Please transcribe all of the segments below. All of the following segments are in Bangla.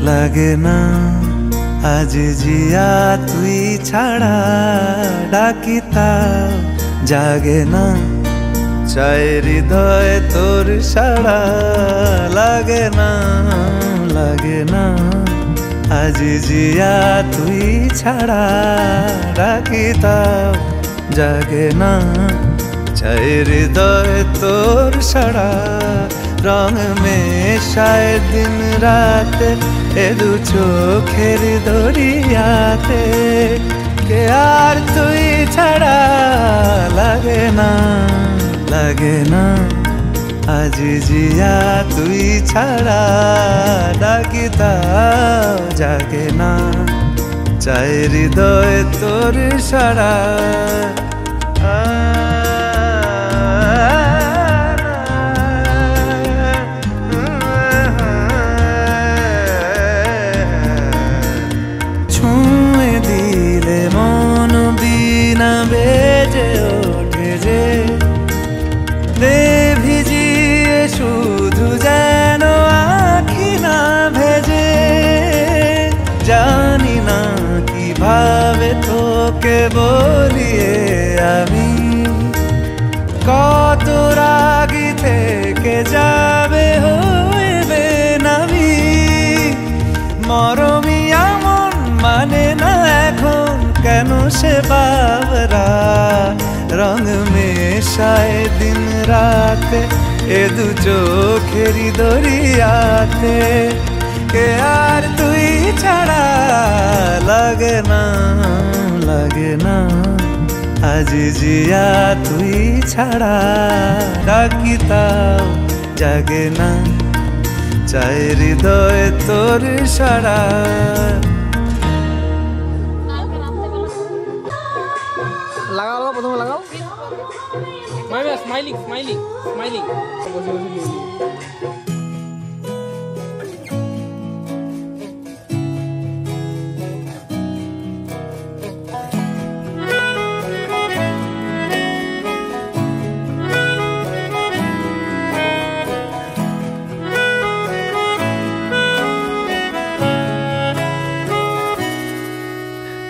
লাগে না আজ জিয়া তুই ছাড়া ডাকি তাও জাগে না চাই হৃদয় তোর সাড়া লাগে না আজ জিয়া তুই ছাড়া ডাকি তাও জাগে না চাই হৃদয় তোর সাড়া रंग में शायद दिन रात ए दू चोखेर दरियाते के यार तुई छड़ा लगे ना आज जिया तुई छड़ा डाकी ताओ जागे ना चाय हृदय तोर साड़ा বেজে ওঠে যে রে ভিজিয়ে শুধু যেন আখি না ভেজে জানি না কিভাবে তোকে বলিয়ে আমি কত রাগি থেকে যাবে হইবে নামি মরমি এমন মানে না এখন কেন সে बावरा रंग में शायद दिन रात ए दू चोखेरी दरियाते के यार तुई छड़ा लगे ना आज जिया तुई छड़ा डाकी ताओ जागे ना चाय हृदय तोर साड़ा लगाओ प्रथम लगाओ स्माइलिंग स्माइलिंग स्माइलिंग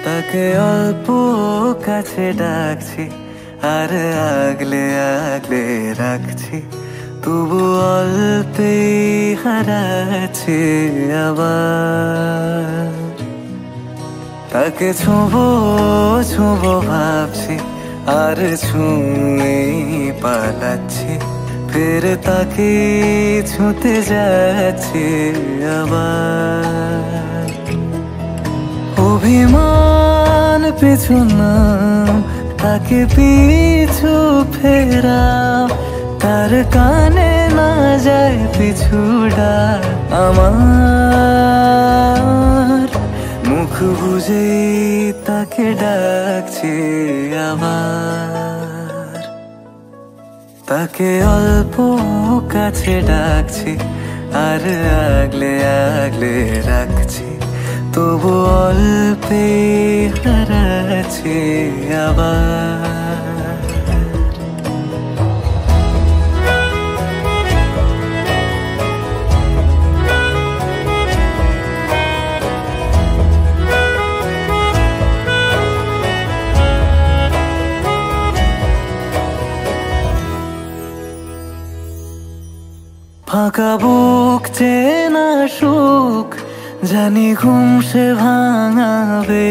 তাকে অল্প কাছে ডাকছি আর আগলে আগলে রাখছি তবু অল্পে হারাচ্ছি আবার তাকে ছোঁবো ভাবছি আর ছুঁয়ে পালাচ্ছি ফের তাকে ছুঁতে যাচ্ছি আবার অভিমান পিছু না তাকে পিছু ফেরাও তার কানে না যায় পিছুডা আমার মুখ বুঝে তাকে ডাকছি আবার তাকে অল্প কাছে ডাকছি আর আগলে আগলে রাখছি তবু অল্পে হারাচ্ছি আবার ফাঁকা বুক চেনা সুখ জানি ঘুম সে ভাঙাবে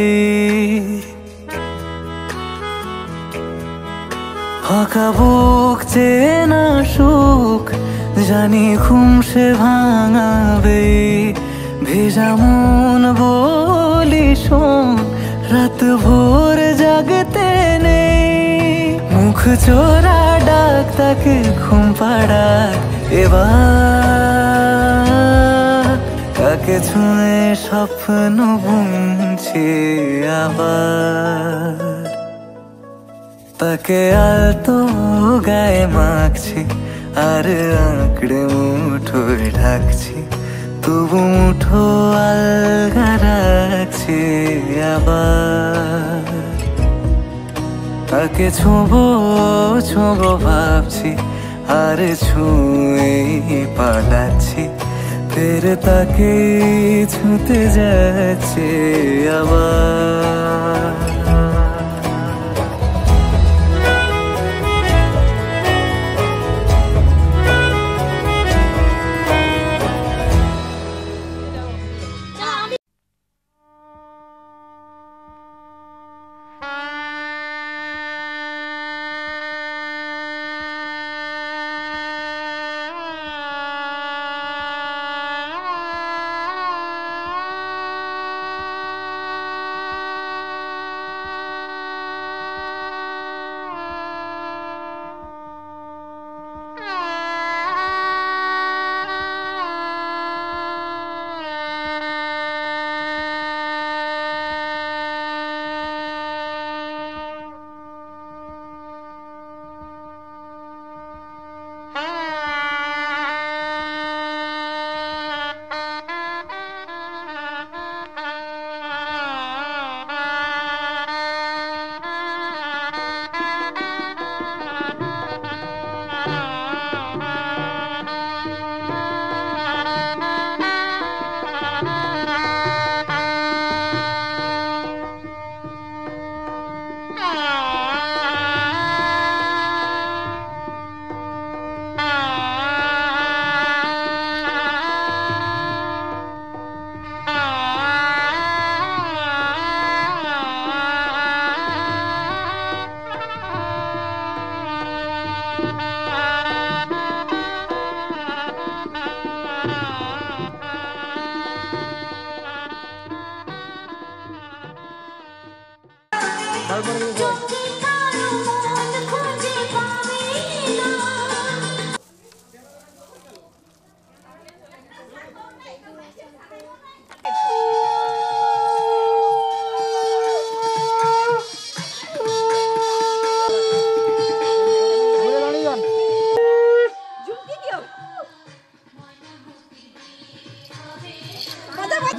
ফাঁকা বুক চেনা সুখ জানি ঘুম সে ভাঙাবে ভেজা মন বলি শোন রাত ভোর জাগতে নেই মুখ চোরা ডাক তাকে ঘুম পাড়াক এবার তাকে ছুঁয়ে স্বপ্ন বুনছি আবার তাকে আলতো গায়ে মাখছি আর আঁকড়ে মুঠোয় ঢাকছি তবু মুঠো আলগা রাখছি যাচ্ছে আবার। তাকে ছোঁবো ছোঁবো ভাবছি, আর ছুঁয়ে পালাচ্ছি, ফের তাকে ছুঁতে যাচ্ছে আবার।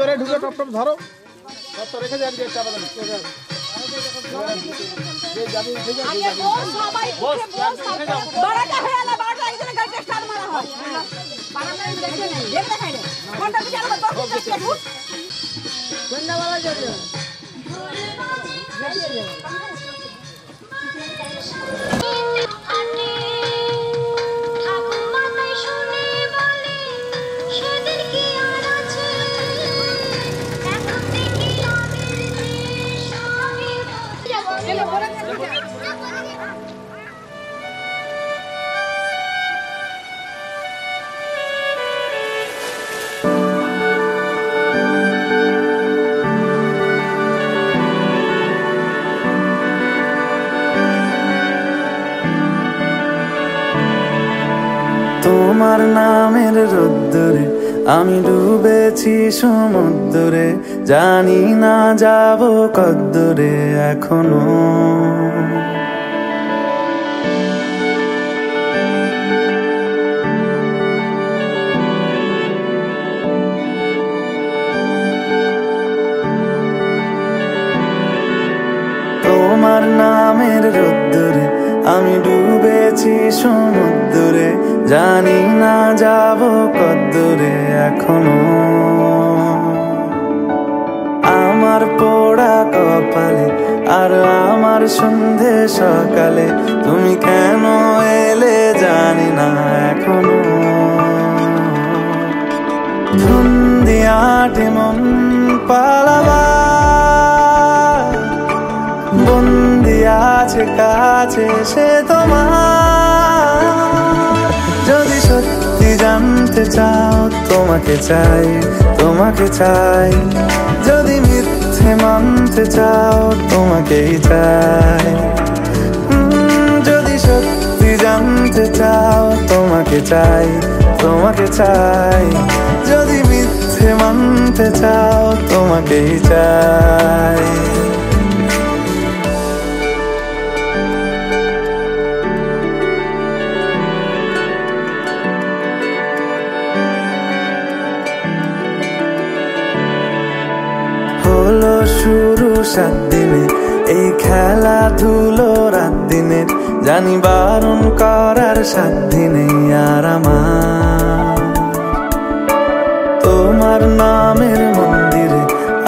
ধরে ঢুকে টপ টপ ধরো, তো রেখে যান যে চাপা দেন। তোমার নামের রোদ্দুরে আমি ডুবেছি সমুদ্রে, জানি না যাব কদ্দুরে এখনো। তোমার নামের রোদ্দুরে আমি ডুবেছি সমুদ্রে, জানি না যাব কদ্দুরে এখনো। আমার পোড়া কপালে আর আমার সন্ধে সকালে তুমি কেন এলে জানি না এখনো। ধুন দিয়াটে মন পালাবার, বন্দি আছে কাছে সে তোমার। যদি সত্যি জানতে চাও তোমাকে চাই, তোমাকে চাই। যদি মিথ্যে মানতে চাও তোমাকেই চাই। যদি সত্যি জানতে চাও তোমাকে চাই, তোমাকে চাই। যদি মিথ্যে মানতে চাও তোমাকেই চাই। হলো শুরু 7 দিনে এই খেলাধুলো রাত দিনের, জানি বারণ করার সাধ্য নেই আর আমার। তোমার নামের মন্দিরে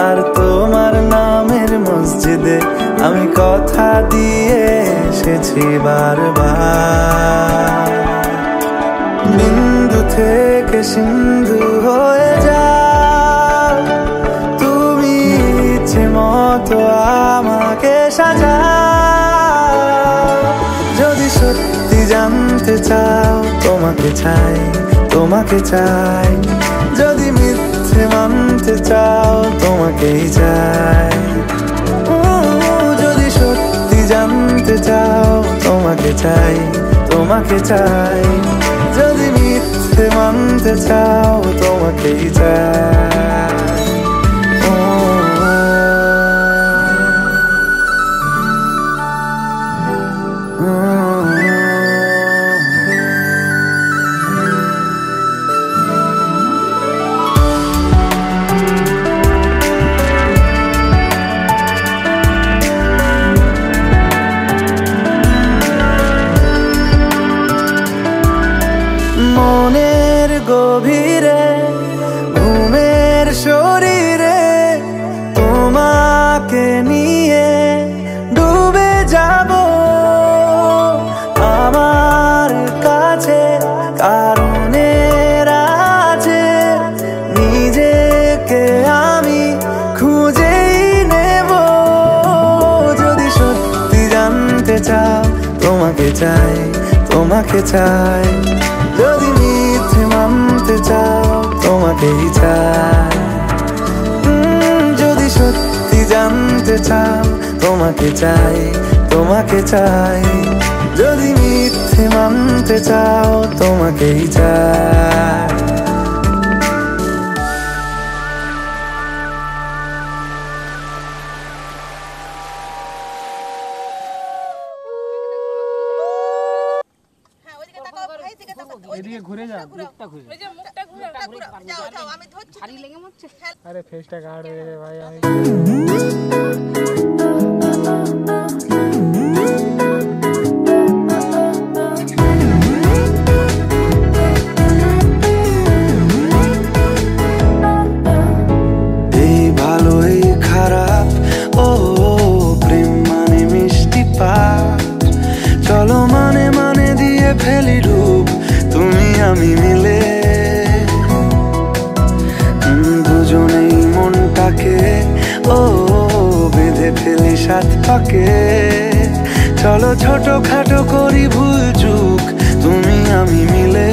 আর তোমার নামের মসজিদে আমি কথা দিয়ে এসেছি বারবার। বিন্দু থেকে সিন্ধু হয়ে যাও তুমি, ইচ্ছে মতো আমাকে সাজাও। যদি সত্যি জানতে চাও তোমাকে চাই, তোমাকে চাই। যদি মিথ্যে মানতে চাও তোমাকেই চাই। যদি সত্যি জানতে চাও তোমাকে চাই, তোমাকে চাই। যদি মিথ্যে মানতে চাও তোমাকেই চাই। মনের গভীরে ঘুমের শরীরে তোমাকে নিয়ে ডুবে যাব। আমার কাছে কারণের আছে, নিজেকে আমি খুঁজেই নেব। যদি সত্যি জানতে চাও তোমাকে চাই, তোমাকে চাই। যদি মিথ্যে মানতে চাও তোমাকেই চাই। যদি সত্যি জানতে চাও তোমাকে চাই, তোমাকে চাই। যদি মিথ্যে মানতে চাও তোমাকেই চাই। এদিকে ঘুরে যা, আরে ফেসটা গাঢ় হয়ে গেছে ভাই। আমি এই ভালো এই খারাপ, ও প্রেম মানে মিষ্টি পাঠ। চলো মানে মানে দিয়ে ফেলি ডুব তুমি আমি মিলে। দুজনেই মনটাকে ও বেঁধে ফেলি 7 পাকে। চলো ছোট খাটো করি ভুল চুক তুমি আমি মিলে।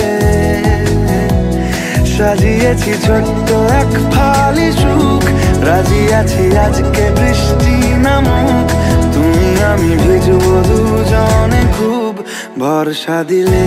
সাজিয়েছি ছোট্ট এক ফালি সুখ, রাজি আছি আজকে বৃষ্টি নামুক। তুমি আমি ভিজবো দুজনে খুব ভরসা দিলে।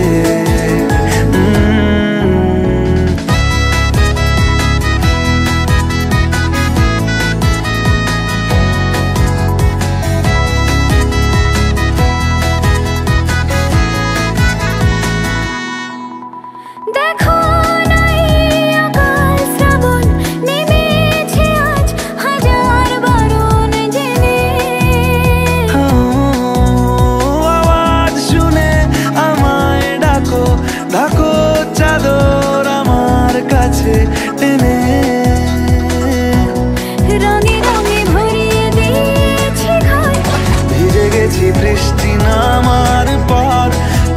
ভিজে গেছি বৃষ্টি নামার পর,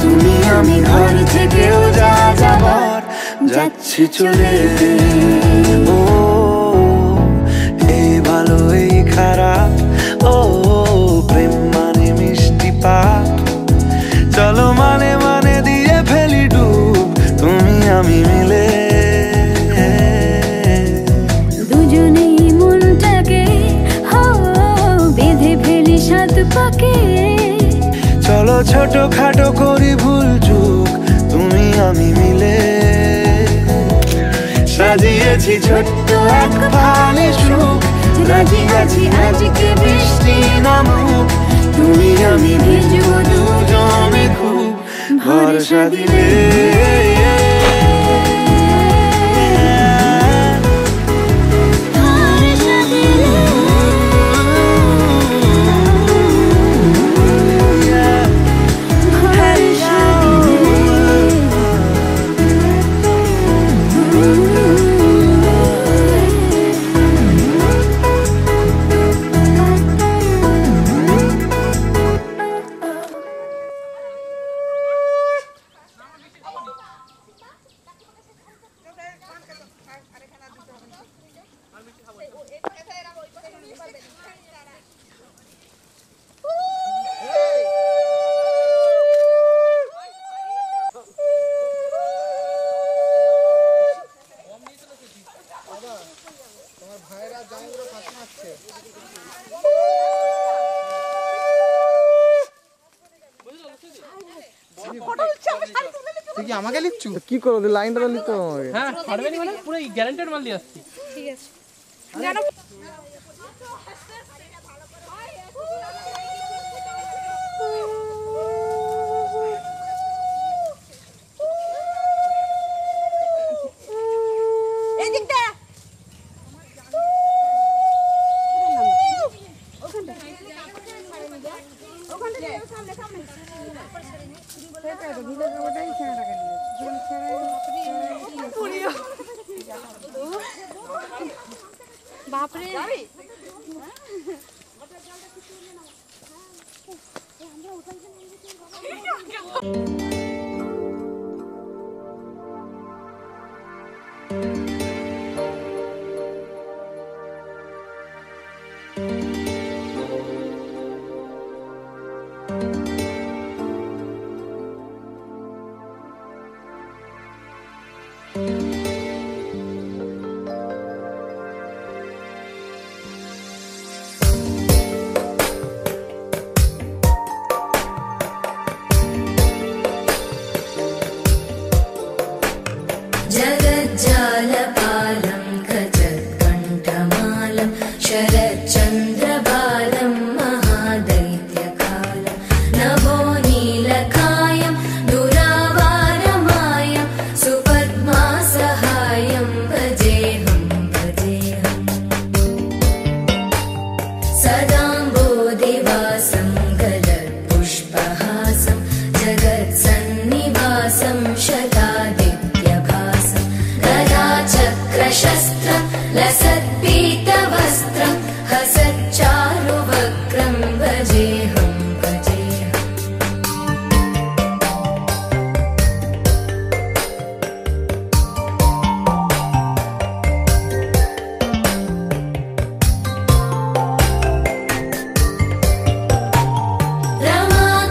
তুমি আমি ঘর থেকেও যা যাবার যাচ্ছি চলে। ও এই ভালো এই খারাপ, ও প্রেম মানে মিষ্টি পাপ। চলো মানে মানে দিয়ে ফেলি ডুব তুমি আমি মিলে। দুজনেই মনটাকে বেঁধে ফেলি 7 পাকে। চলো ছোট খাটো করি ভুল চুক তুমি আমি মিলে। সাজিয়েছি ছোট্ট এক ফালি সুখ, রাজি আছি আজকে বৃষ্টি নামুক। তুমি আমি ভিজবো দুজনে খুব ভরসা দিলে। ভরসা দিলে। তুই কি আমাকে লিখছু? কি করো লাইনটা লিখতে হবে? হ্যাঁ ছাড়বে নি মানে পুরো গ্যারান্টেড মাল দিয়ে আসছি। ঠিক আছে জানো এই দিকটা বাপরে जगज्जालपालं खचत्कण्ठमालं शरच्चन्द्रबालं महादैत्यकालं नभो नीलकायं दुरावारमायं सुपद्मासहायं भजेऽहं भजेऽहम् सदाम्बोधिवासं गलत्पुष्पहासं जगत्सन्निवासं शतादित्यभासं गदाचक्रशस्त्रं लसत्पीतवस्त्रं हसच्चारुवक्त्रं भजेऽहं भजेऽहम्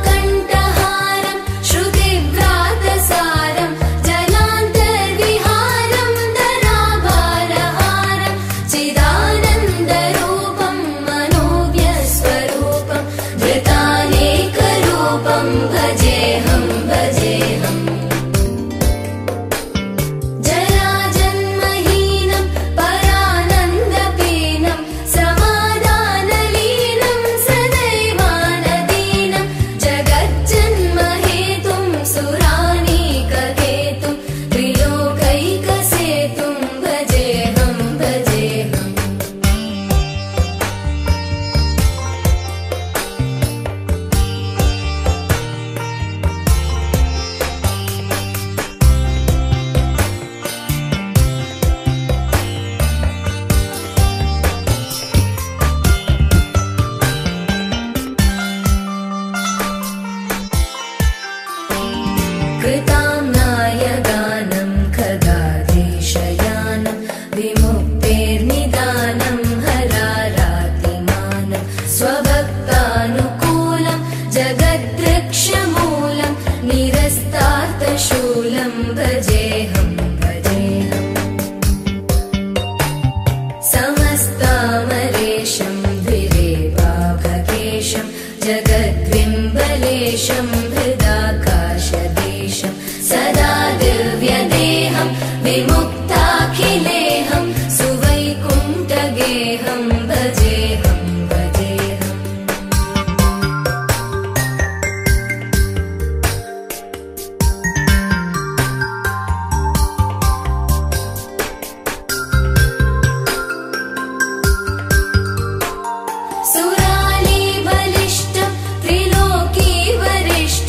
रमाकण्ठहारं श्रुतिव्रातसारं जलान्तर्विहारं धराभारहारं चिदानन्दरूपं मनोव्यस्वरूपं धृतानेकरूपं भजेऽहं भजेऽहम् जराजन्महीनं परानन्दपीनं समाधानलीनं सदैवानदीनं जगज्जन्महेतुं सुरानीककेतुं त्रिलोकैकसेतुं भजेऽहं भजेऽहम् कृताम्नायगानं खगाधीशयानं विमुक्तेर्निदानं हरारातिमानं स्वभक्तानुकूलं जगद्वृक्षमूलं निरस्तार्थशूलं भजेऽहं भजेऽहम् समस्तामरेशं द्विरेवाभकेशं जगद्बिम्बलेशं हृदाकाशदेशं सदा दिव्यदेहं विमुक्ताखिलेहं सुवैकुण्ठगेहं भजेऽहं भजेऽहम् सुराली बलिष्ठं त्रिलोकी वरिष्ठं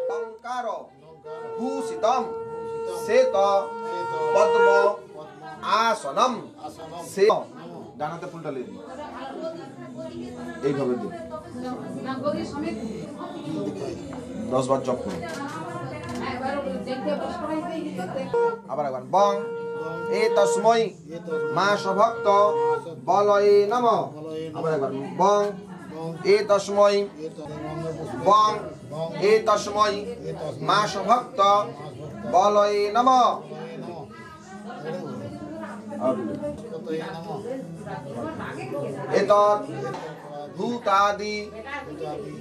লঙ্কার ভূষিতম শ্বেত পদ্ম আসনম সে ডানাতে ফুলটা লেগে এইভাবে দিন 10 বার জপ করুন আবার একবার বং এ তস্মৈ মা সভক্ত বলয়ে নমঃ আবার একবার বং এ তস্মৈ বং এ তস্মৈ মা সভক্ত বলয়ে নমঃ এতৎ ভূতাদি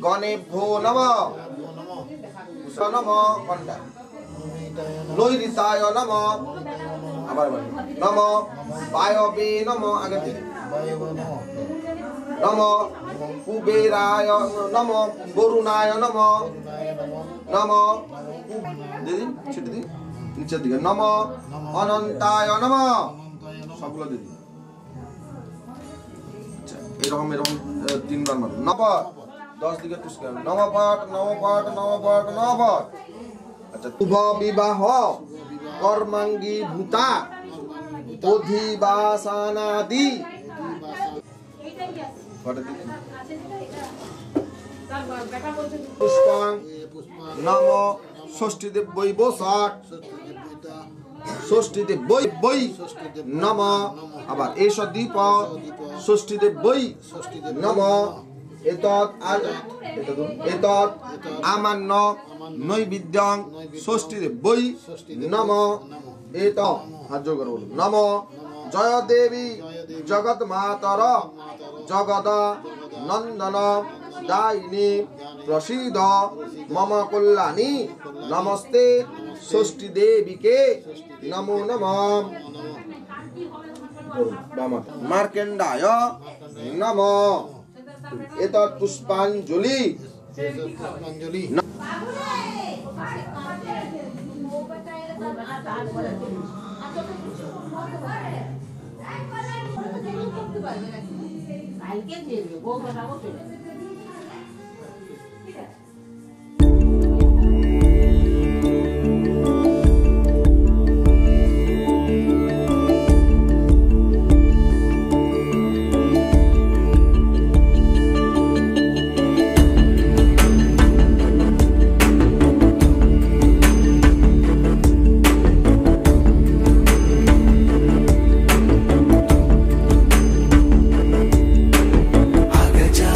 গণেভ্যো নমঃ নমঃ কন্ডা নৈরিতায় নমঃ আবার নমঃ বায়বে নমঃ আগে থেকে নমঃ কুবেরায় নমঃ বরুণায় নমঃ নমঃ দিদি ছেড়ে দিন নিচের দিকে নমঃ অনন্তায় নমঃ সবগুলো দিদি এরকম 3 বার মারুন নবর 10 দিকে টুসকে নবপট আচ্ছা শুভ বিবাহ কর্মাঙ্গী ভূতা অধিবাসানাদি পুষ্পাং নম ষষ্ঠীদেব বৈ বৈশাখ ষষ্ঠীদেব বৈ নম আবার এষ দীপ ষষ্ঠীদেব বৈ নম এতৎ আমান্য নৈবেদ্যং ষষ্ঠীদেব বৈ নম এত হাত জোর করে বলুন নম জয় দেবী জগৎ মাতর জগদ নন্দন দায়িনী প্রসীদ মম কল্যাণী নমস্তে ষষ্ঠী দেবীকে নমো নমঃ মার্কেন্ডায় নমঃ এতৎ পুষ্পাঞ্জলি आगे जा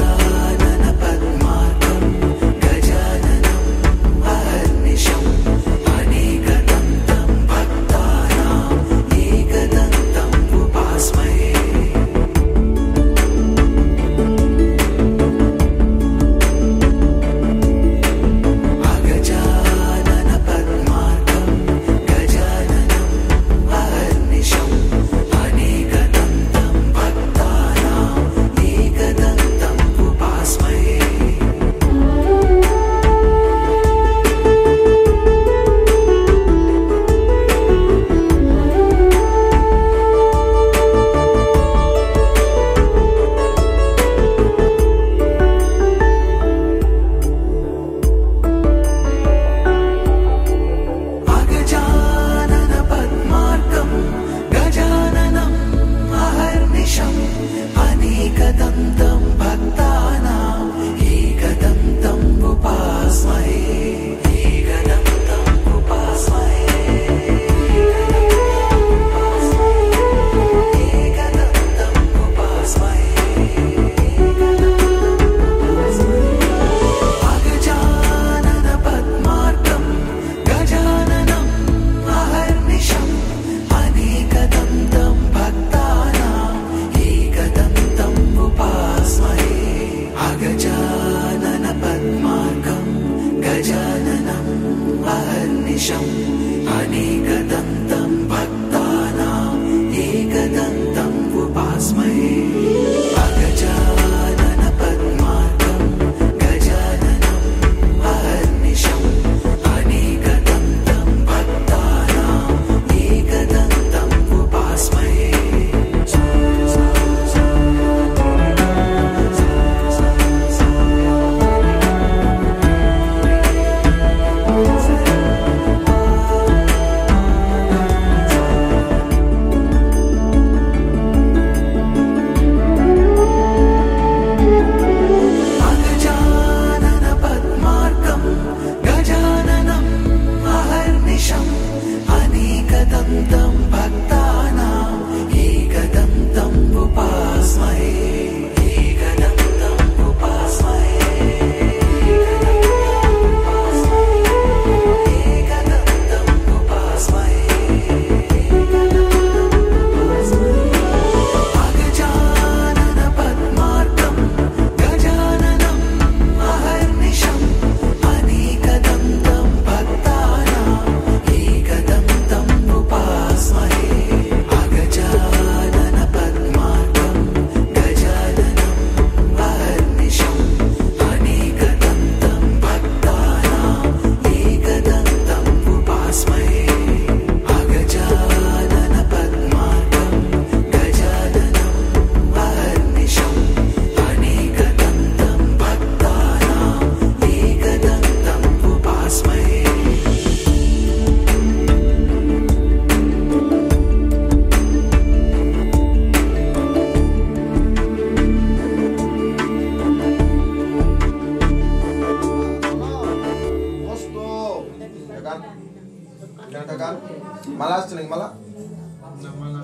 মালা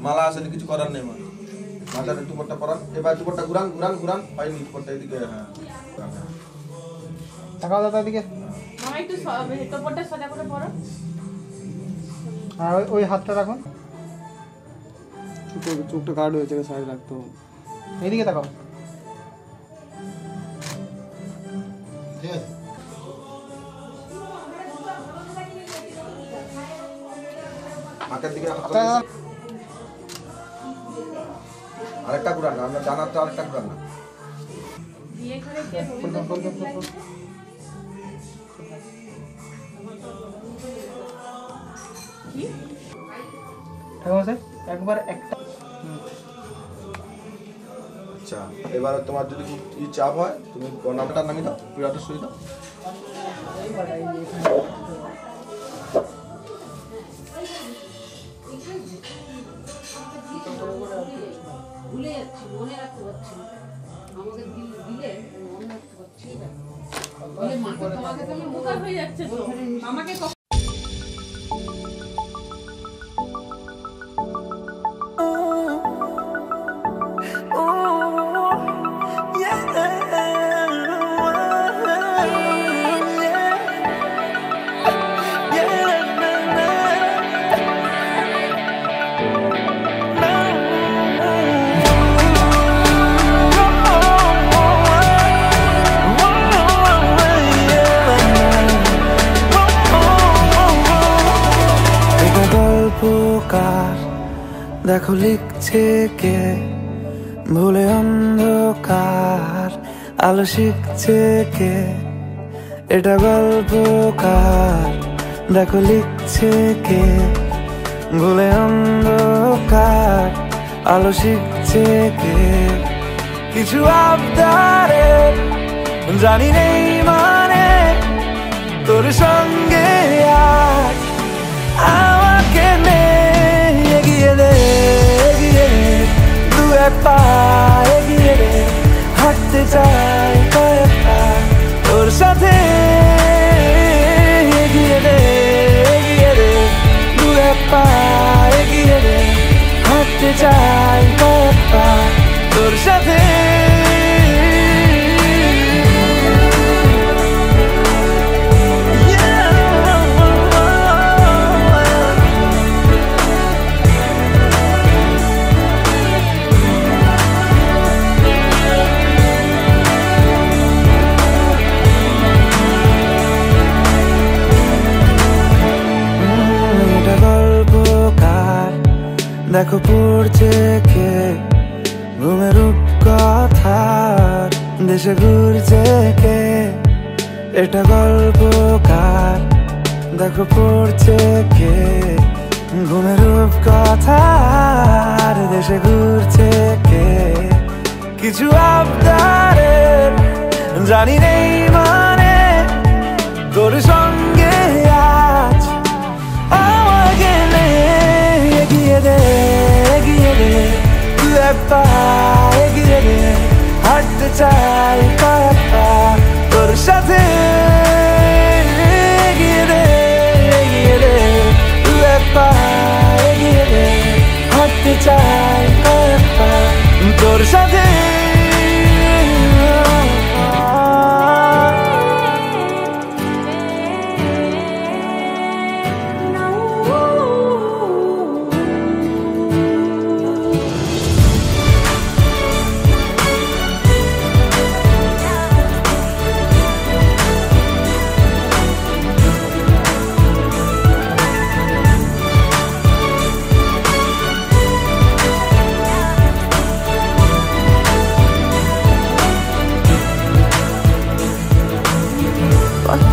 মালা আসেনি, কিছু করার নেই মা। মাথার দুপুরটা পরান, এবার দুপুরটা ঘুরান ঘুরান ঘুরান, পাইনি দুপুরটা এদিকে। হ্যাঁ তাকাও দাদা এদিকে। মামা একটু তোপরটা সোজা করে পড়ো। আর ওই হাতটা রাখুন। চোখটা কার্ড হয়েছে, সাইড রাখতে হবে। এইদিকে তাকাও। নাকের দিকে আরেকটা ঘুরান না, আমরা জানার তো আরেকটা ঘুরান না। বিয়ে করে কে কি ঠাকুমা স্যার একবার একটা। আচ্ছা এবার তোমার যদি খুব চাপ হয় তুমি নামটা নামিয়ে দাও, পিড়াটা শুয়ে দাও। ভুলে যাচ্ছি, মনে রাখতে পারছি না। আমাকে দিলে মনে রাখতে পারছি না। তোমাকে তো উপকার হয়ে যাচ্ছে তো আমাকে দেখো লিখছে কে, ভুলে অন্ধকার আলো শিখছে কে। এটা গল্পকার, দেখো লিখছে কে, ভুলে অন্ধকার আলো শিখছে কে। কিছু আবদারে জানি নেই মানে, তোর সঙ্গে আজ আমাকে নে এগিয়ে দে, এগিয়ে দে দু এক পা এগিয়ে দে। হাঁটতে চাই কয়েক পা তোর সাথে, এগিয়ে দে, এগিয়ে দে দু এক পা এগিয়ে দে। হাঁটতে চাই কয়েক পা তোর সাথে। দেখো পড়ছে কে, ঘুমের রূপকথার দেশে ঘুরছে কে। এটা গল্পকার, দেখো পড়ছে কে, ঘুমের রূপকথার দেশে ঘুরছে কে। কিছু আবদারের জানি নেই মানে, তোর সঙ্গে আজ আমাকে নে এগিয়ে দে, এগিয়ে দে দু এক পা এগিয়ে দে। হাঁটতে চাই কয়েক পা তোর সাথে, এগিয়ে দে, এগিয়ে দে দু এক পা এগিয়ে দে। হাঁটতে চাই কয়েক পা তোর সাথে।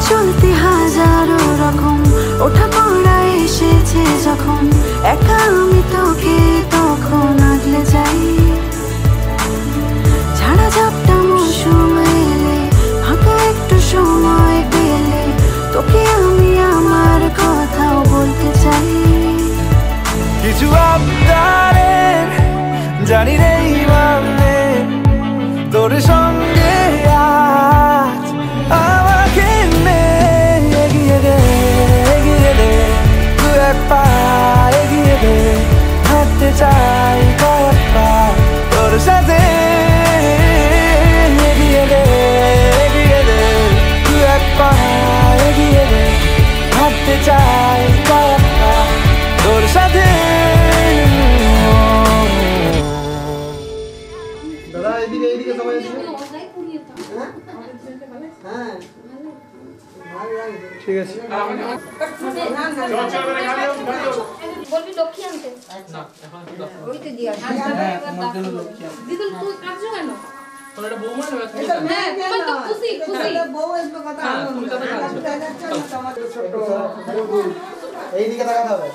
চলতে হাজারো রকম ওঠা পড়া এসেছে যখন, একা আমি তোকে তখন আগলে যাই। ঝাড়া ঝাপটা মৌসুম এলে, ফাঁকা একটু সময় পেলে, তোকে আমি আমার কথাও বলতে চাই। কিছু আবদারের জানি নেই মানে, তোর সঙ্গে আজ আমাকে নে এগিয়ে দে, এগিয়ে দে দু এক চাই কয়েক পা তোর সাথে এগিয়ে দে তুই এক পা এগিয়ে দে হাঁটতে চাই কয়েক পা তোর সাথে দাদা এইদিকে এইদিকে সবাই এদিকে হ্যাঁ ঠিক আছে বলবি লক্ষ্মী আনতে না এখন ওইতে দিয়া আমার জন্য লক্ষ্মী আছে দিদুল তুই কাঁদছো কেন তোর এটা বৌমা নেবে হ্যাঁ তোমার তো খুশি খুশি বউ আসবে কথা তুমি তো এইদিকে তাকাতে হবে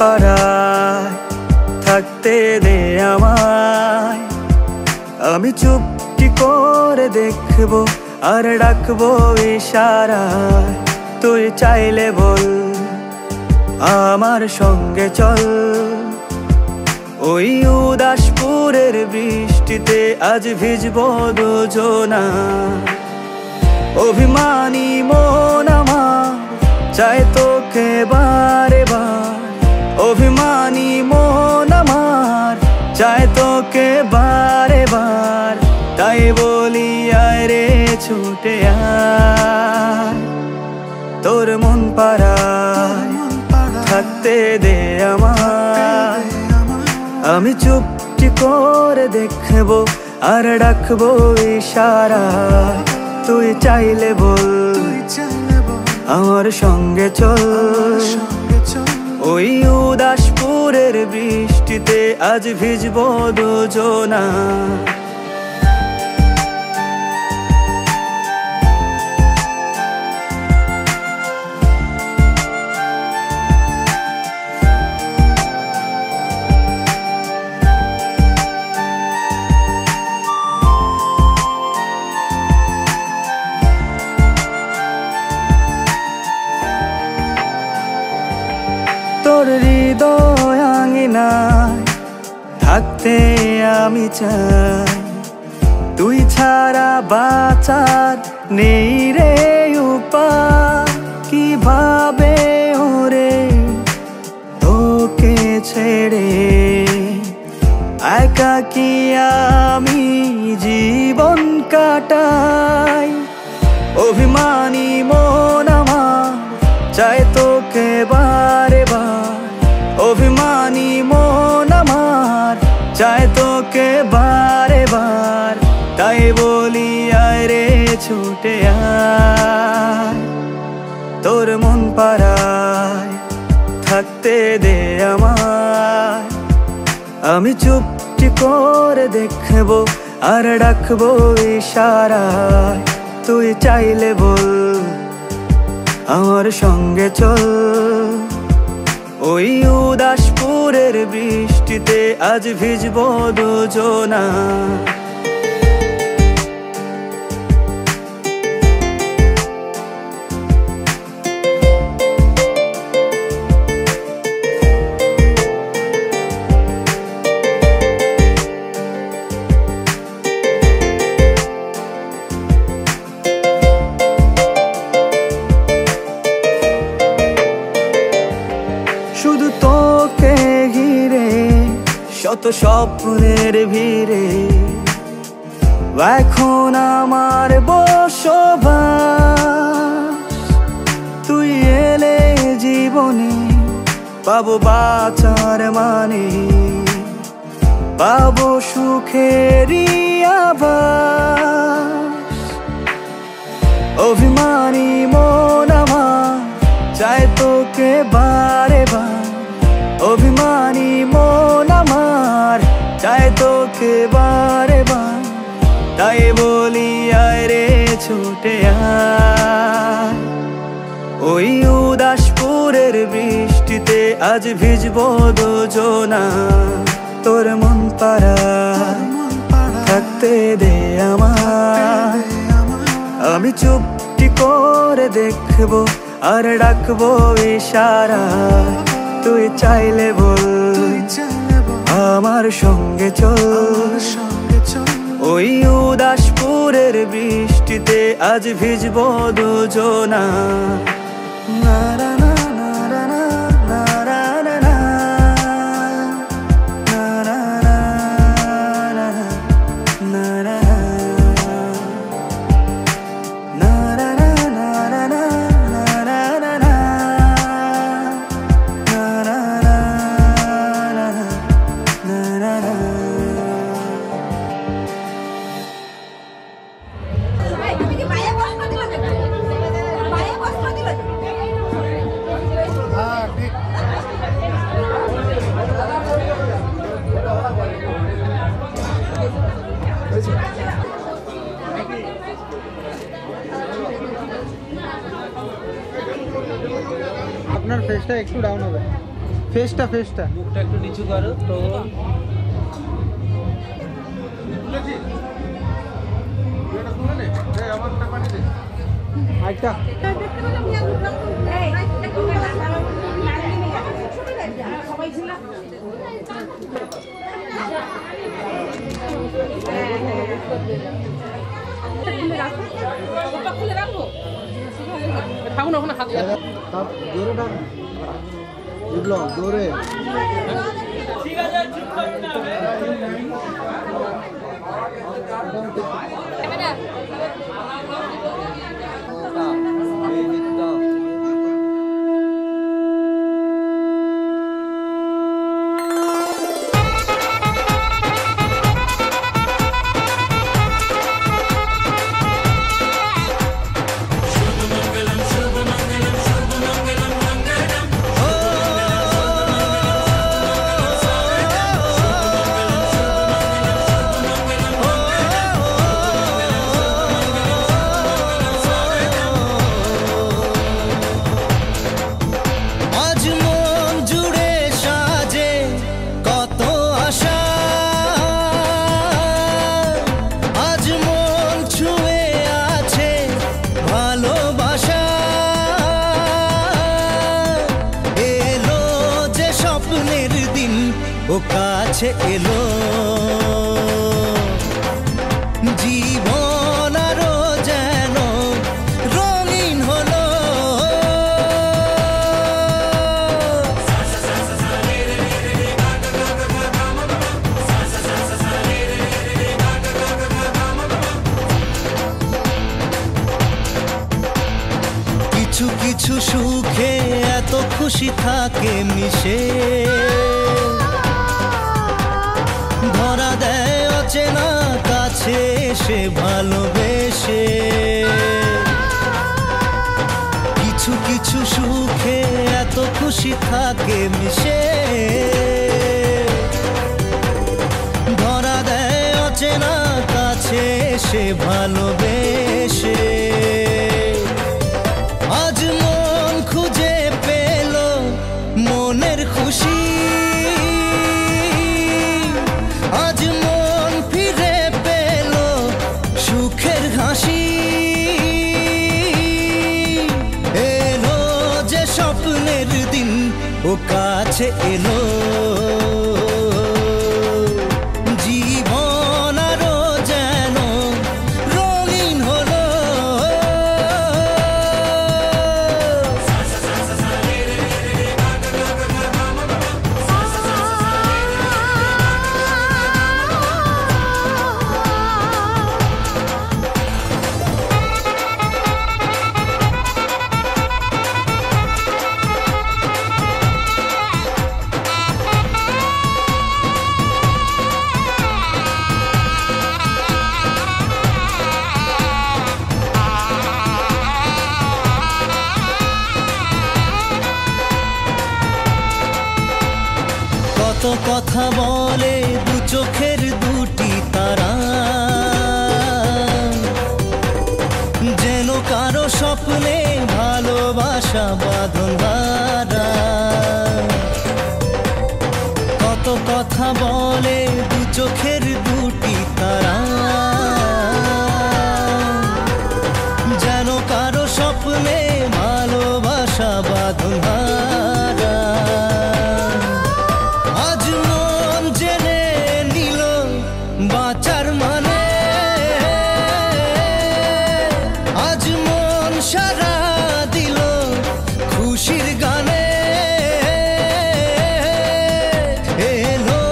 পাড়ায় থাকতে দে আমায়, আমি চুপটি করে দেখবো আর ডাকবো ইশারায় তুই চাইলে বল আমার সঙ্গে চল ওই উদাসপুরের বৃষ্টিতে আজ ভিজবো দুজনা অভিমানী মন আমার চাই তোকে বারে বার অভিমানী মন আমার চাই তোকে বারে বার তাই বলি আয় রে ছুটে আয় তোর মন পাড়ায় থাকতে দে আমায় আমি চুপটি করে দেখবো আর ডাকবো ইশারায় তুই চাইলে বল আমার সঙ্গে চল ওই উদাসপুরের বৃষ্টিতে আজ ভিজবো দুজনা তোর হৃদয় আঙিনায় থাকতে আমি চাই তুই ছাড়া বাঁচার নেই রে উপায় কিভাবে ওরে তোকে ছেড়ে একাকী আমি জীবন কাটাই অভিমানী মন আমার চাই তোকে বারে বার অভিমানী মন আমার চাই তোকে বারে বার তাই বলি আয় রে ছুটে আয় তোর মন পাড়ায় থাকতে দে আমায় আমি চুপটি করে দেখবো আর ডাকবো ইশারায় তুই চাইলে বল আমার সঙ্গে চল ওই উদাসপুরের বৃষ্টিতে আজ ভিজবো দুজনা শুধু তোকে ঘিরে শত স্বপ্নের ভিড়ে এখন আমার বসবাস তুই এলে জীবনে পাবো বাঁচার মানে পাবো সুখেরই আভাস অভিমানী মন আমার চাই তোকে বারে বার অভিমানী মন আমার চাই তোকে বারে বার তাই বলি আয় রে ছুটে আয় ওই উদাসপুরের বৃষ্টিতে আজ ভিজবো দুজনা তোর মন পাড়ায় থাকতে দে আমায় আমি চুপটি করে দেখবো আর ডাকবো ইশারায় তুই চাইলে বল আমার সঙ্গে চল ওই উদাসপুরের বৃষ্টিতে আজ ভিজবো দুজনা নারা না নারা না নারা না নারা নারা আপনার ফেসটা একটু ডাউন হবে ফেসটা মুখটা একটু নিচু করো তো তুলেছি এটা তুলে নে আমারটা মাইকটা জোরে ডাক বিপ্লব জোরে ও কাছে এলো জীবন আরো যেন রঙিন হলো কিছু কিছু সুখে এত খুশি থাকে মিশে ধরা দেয় অচেনা কাছে এসে ভালোবেসে কিছু কিছু সুখে এত খুশি থাকে মিশে ধরা দেয় অচেনা কাছে এসে ভালোবেসে আজ মন খুঁজে পেল মনের খুশি আজ মন ফিরে পেল সুখের হাসি এলো যে স্বপ্নের দিন ও কাছে এলো জীবন আরো যেন রঙিন হলো কত কথা বলে দু চোখের দুটি তারা যেন কারো স্বপ্নে ভালোবাসা বাঁধন হারা কত কথা বলে দু চোখের দুটি তারা যেন কারো স্বপ্নে ভালোবাসা বাঁধন হারা আজ মন জেনে নিল বাঁচার মানে আজ মন সারা দিল খুশির গানে এলো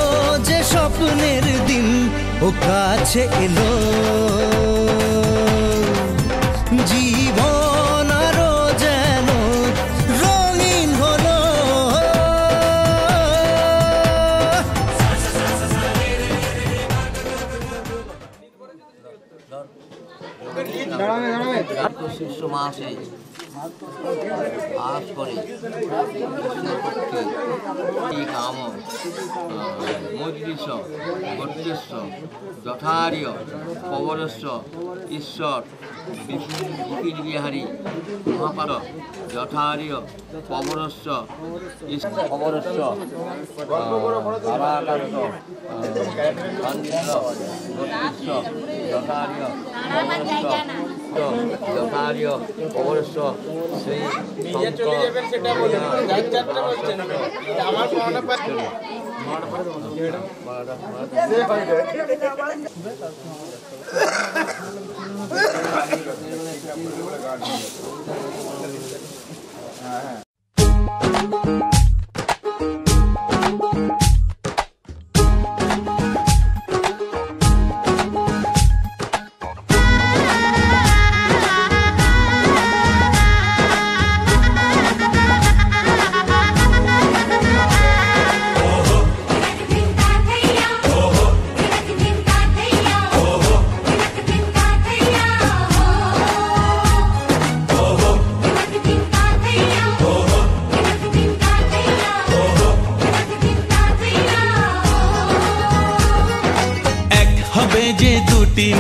যে স্বপ্নের দিন ও কাছে এলো জীবন আরো যেন রঙিন হলো শিষ্য মাসে আস করে কাম মৈত্রীশ গর্তেশ্ব যথার্য পবনস্ব ঈশ্বর বিপিন বিহারী মহাপার যথার্য পবনস্ব পবনস্ব তারাকান্ত গর্তেশ্ব যথার্য পবনস্ব পবরস্য যথার্য পবরস্য শ্রী নিজে চলে যাবেন সেটা বলেন, যাত্রা বলছেন আমার পাওনা পাচ্ছি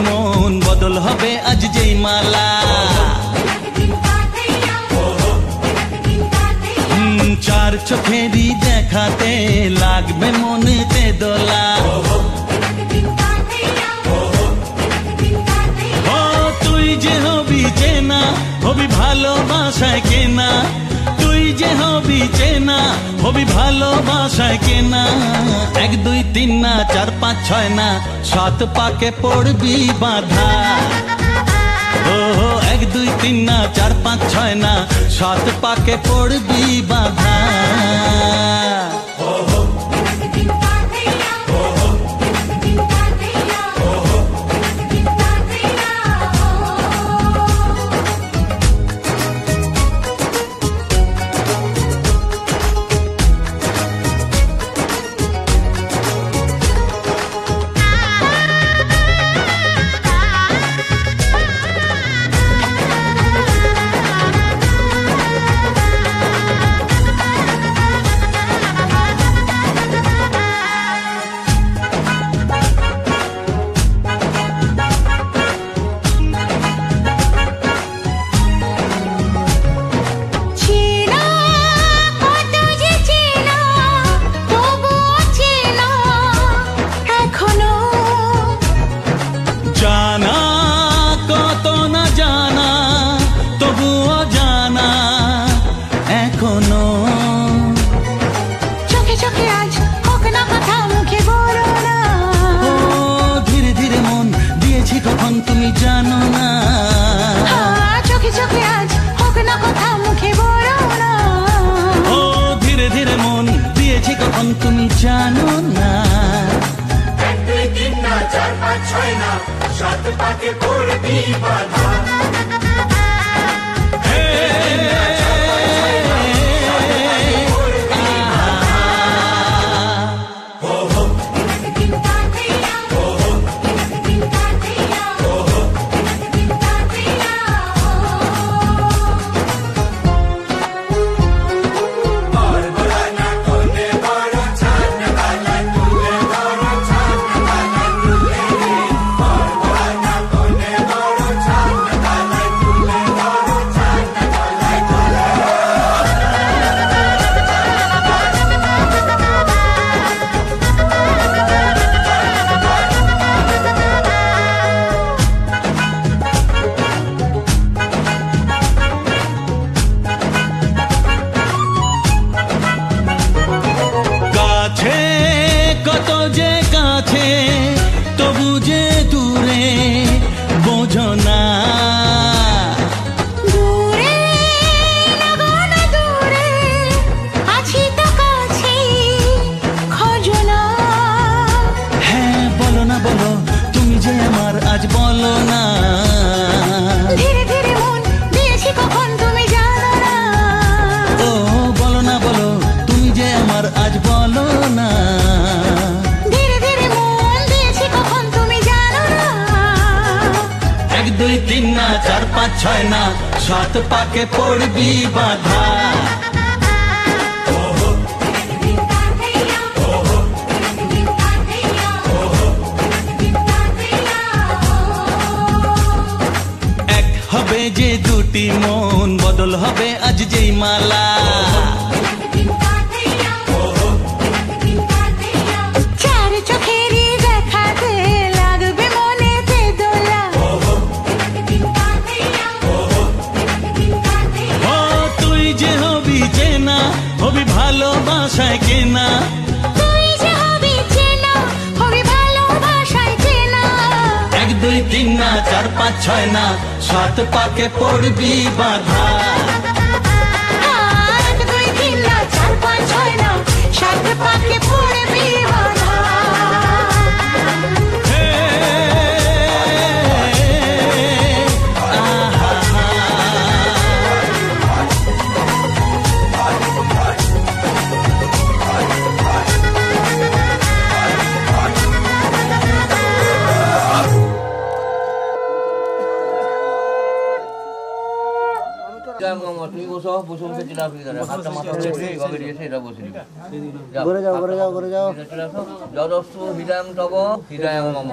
মন বদল হবে আজ যেই মালা চার চোখেরই দেখাতে লাগবে মনেতে দোলা ও তুই যে হবি চেনা হবি ভালোবাসায় কেনা তুই যে হবি চেনা হবি ভালোবাসায় কেনা 1 2 3 না 4 5 6 না 7 পাকে পড়বি বাধা ও 1 2 3 না 4 5 6 না 7 পাকে পড়বি বাধা তুমি জানো না 1 2 3 না 4 5 6 না 7 পাকে পড়বি বাধা चार पाँच छह ना 7 पाके पड़बी बाधा এক হবে যে দুটি মন বদল হবে আজ যেই মালা চার চোখেরই দেখাতে লাগবে মনেতে দোলা ছয় না, 7 পাকে পড়বি বাধা। 1 2 3 না 4 5 6 না 7 পাকে পড়বি বাধা। তুমি বসো, বসে বসে জিলাপি ধরে হাতটা মাথা রেখে এইভাবে রেখে এটা বসে নিবি। ঘুরে যাও ঘুরে যাও ঘুরে যাও। যদস্তু হিরাং তব হিরায়ং মম,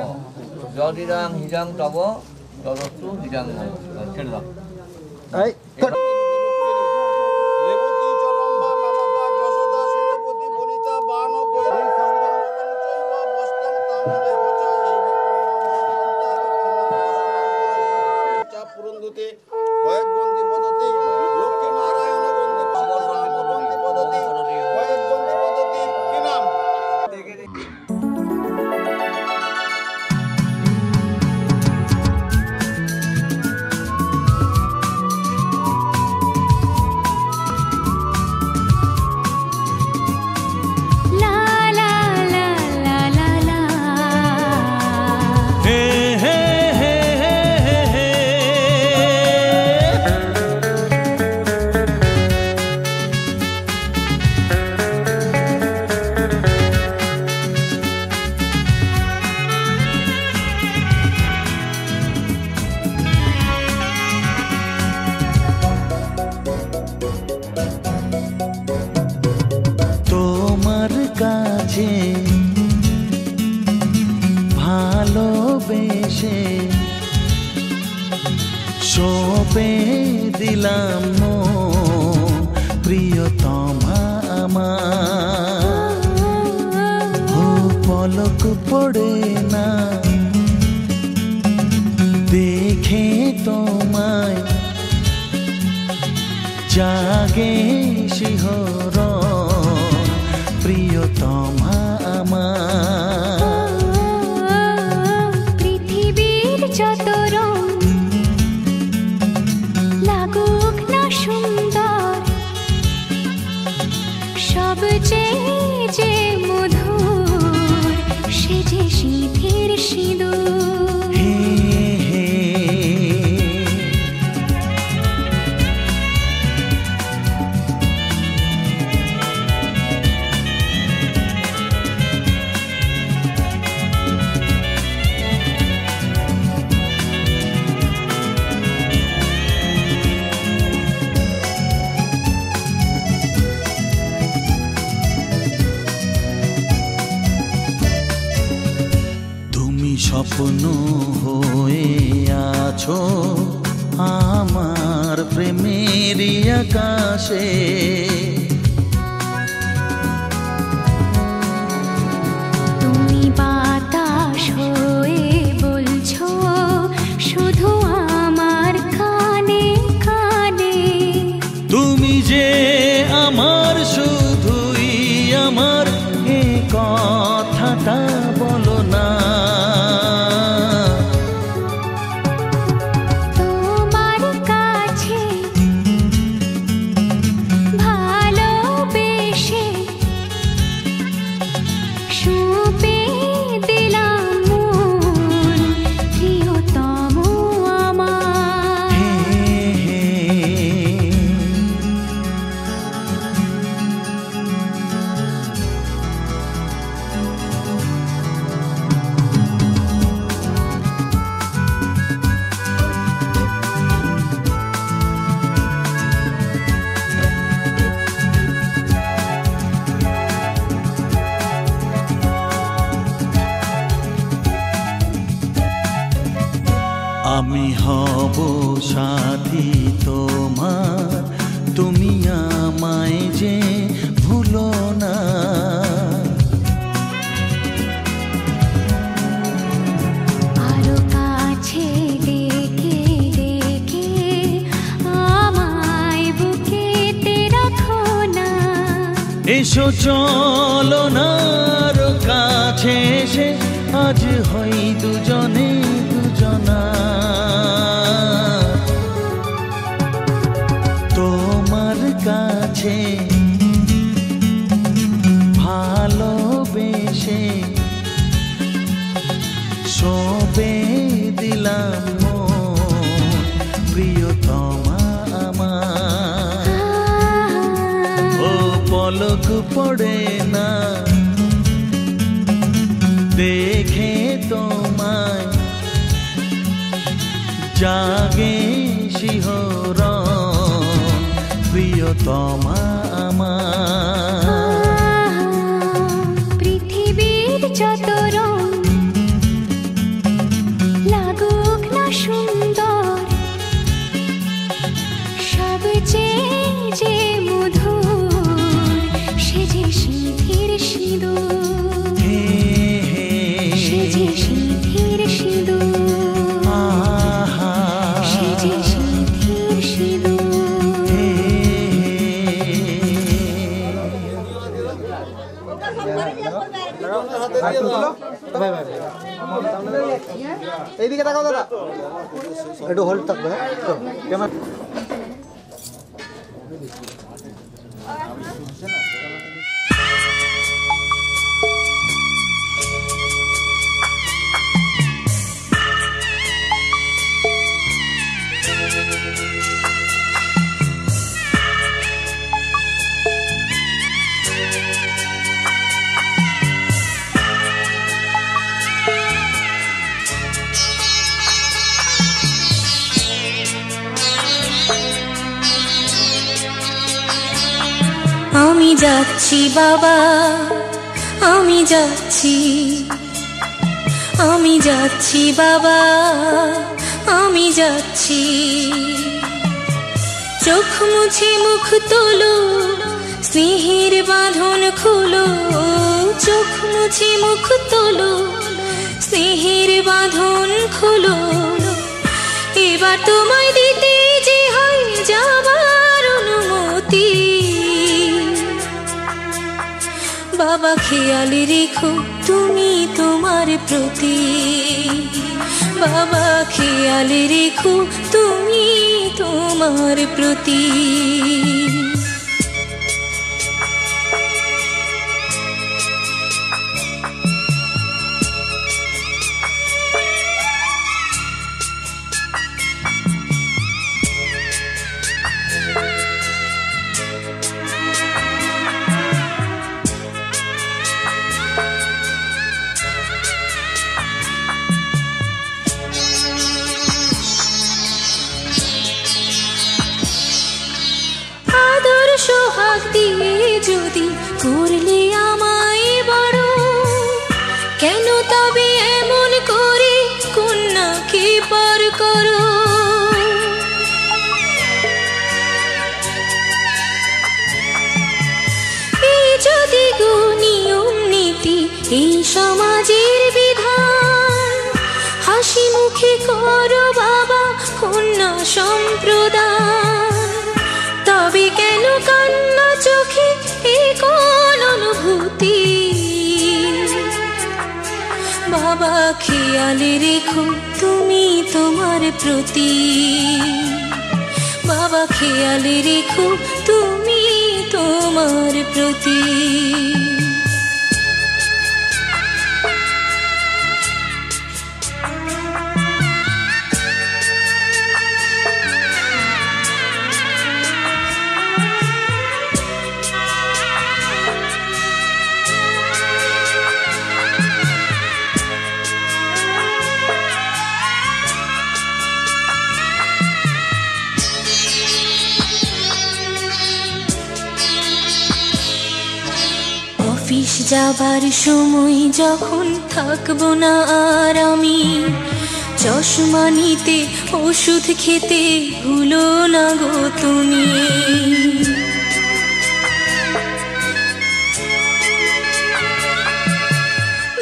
যদিরাং হিরাং তব যদস্তু হিরাং মম। ছেড়ে দাও। এই রেবতী চরম্বা মানসা যশোদা শিরপতি বনিতা বান কৈরি চৈব বস্তম তামরে বচা এই চাপ পুরন্দতে কয়েক গন্তি পদ্ধতি লক্ষ্মী নারায়ণ গন্তি পদ্ধতি কয়েক গন্তি পদ্ধতি কি নাম? লা লা লা লা লা লা। হে হে হে হে হে। তোমার কাছে ভালোবেসে সঁপে দিলাম মন, প্রিয়তমা আমার। ও পলক পড়ে না দেখে তোমায়, জাগে শিহরণ, প্রিয়তমা আমার। পৃথিবীর যত রং লাগুক না সুন্দর, সবচেয়ে যে মধুর সে যে সিঁথির সিঁদুর। হে হে। তুমি স্বপ্ন হয়ে আছো আমার প্রেমের আকাশে, তুমি বাতাস হয়ে বলছো শুধু আমার কানে কানে। তুমি যে আমার শুধুই আমার, এ কথাটা বলো না। তোমার কাছে ভালোবেসে সঁপে দিলাম মন, প্রিয়তম আমার। হে হে। আমি হব সাথী তোমার, তুমি আমায় যে ভুলো না। আরো কাছে ডেকে ডেকে আমায় বুকেতে রাখো না। এসো চলো না আরো কাছে এসে আজ হই দুজনে দুজনা। কাছে ভালোবেসে সবে দিলাম মন প্রিয়তমা আমার ও পলক পড়ে না দেখে তোমায় জাগে শিহরণ প্রিয়তমা আমার পৃথিবীর যত রং লাগুক না সুন্দর সবচেয়ে যে মধুর সে যে সিঁথির সিঁদুর সে যে সিঁথির সিঁদুর সে যে সিঁথির সিঁদুর এইদিকে তাকাও দাদা, একটু হোল্ড থাকবে। কেমন আমি যাচ্ছি বাবা, আমি যাচ্ছি, আমি যাচ্ছি বাবা, আমি যাচ্ছি। চোখ মুছে মুখ তোলো, স্নেহের বাঁধন খুলো। চোখ মুছে মুখ তোলো, স্নেহের বাঁধন খুলো। এবার তোমায় দিতে যে হয় যাবার অনুমতি। বাবা খেয়াল রেখো তুমি তোমার প্রতি। বাবা খেয়াল রেখো তুমি তোমার প্রতি। সোহাগ দিয়ে যদি করলে আমায় বড়, কেন তবে এমন করে কন্যাকে পর করো? এই যদি গো নিয়ম নীতি, এই সমাজের বিধান, হাসি মুখে করো বাবা কন্যা সম্প্রদান। তবে কেন কান্না চোখে এ কোন অনুভূতি? বাবা খেয়াল রেখো তুমি তোমার প্রতি। বাবা খেয়াল রেখো তুমি তোমার প্রতি। অফিস যাবার সময় যখন থাকবো না আর আমি, চশমা নিতে ওষুধ খেতে ভুলো না গো তুমি।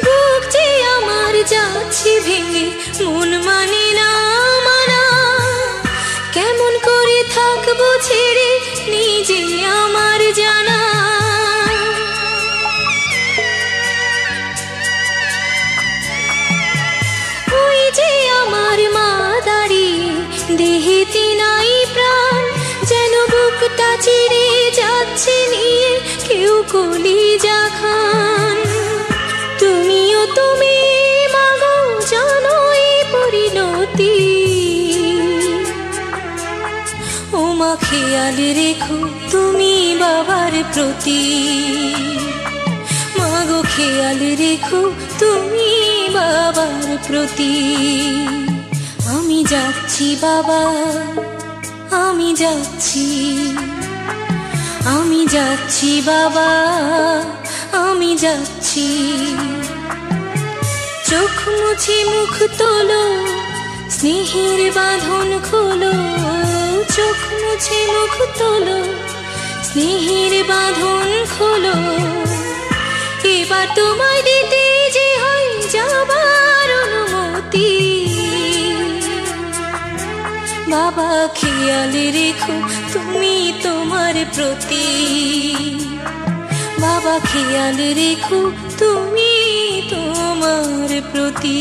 বুক যে আমার যাচ্ছে ভেঙে, মন মানে না মানা। কেমন করে থাকবো ছেড়ে নিজে আমার জানা। আমার মা দাঁড়িয়ে দেহেতে নাই প্রাণ, যেন বুকটা আশা চিরে যাচ্ছে নিয়ে কেউ কলিজা খান। তুমিও তুমি মাগো জানো এই পরিণতি, ও মা খেয়াল রেখো তুমি বাবার প্রতি, মাগো খেয়াল রেখো তুমি বাবার প্রতি। আমি যাচ্ছি বাবা, আমি যাচ্ছি, আমি যাচ্ছি বাবা, আমি যাচ্ছি। চোখ মুছে মুখ তোলো, স্নেহের বাঁধন খোলো, চোখ মুছে মুখ তোলো, স্নেহের বাঁধন খোলো। এবার তোমায় দিতে যে হয় যাবার অনুমতি, বাবা খেয়াল রেখো তুমি তোমার প্রতি, বাবা খেয়াল রেখো তুমি তোমার প্রতি।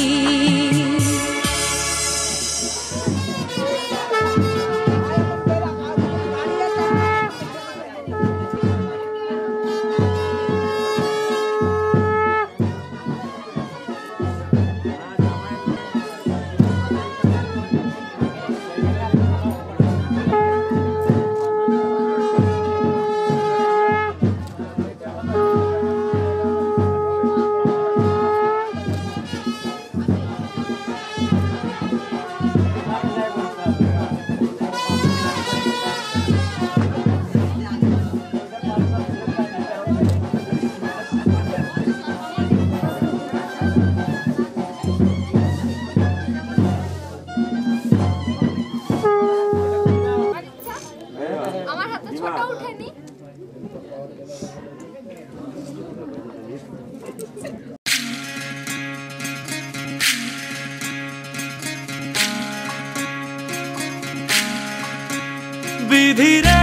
বিধি রে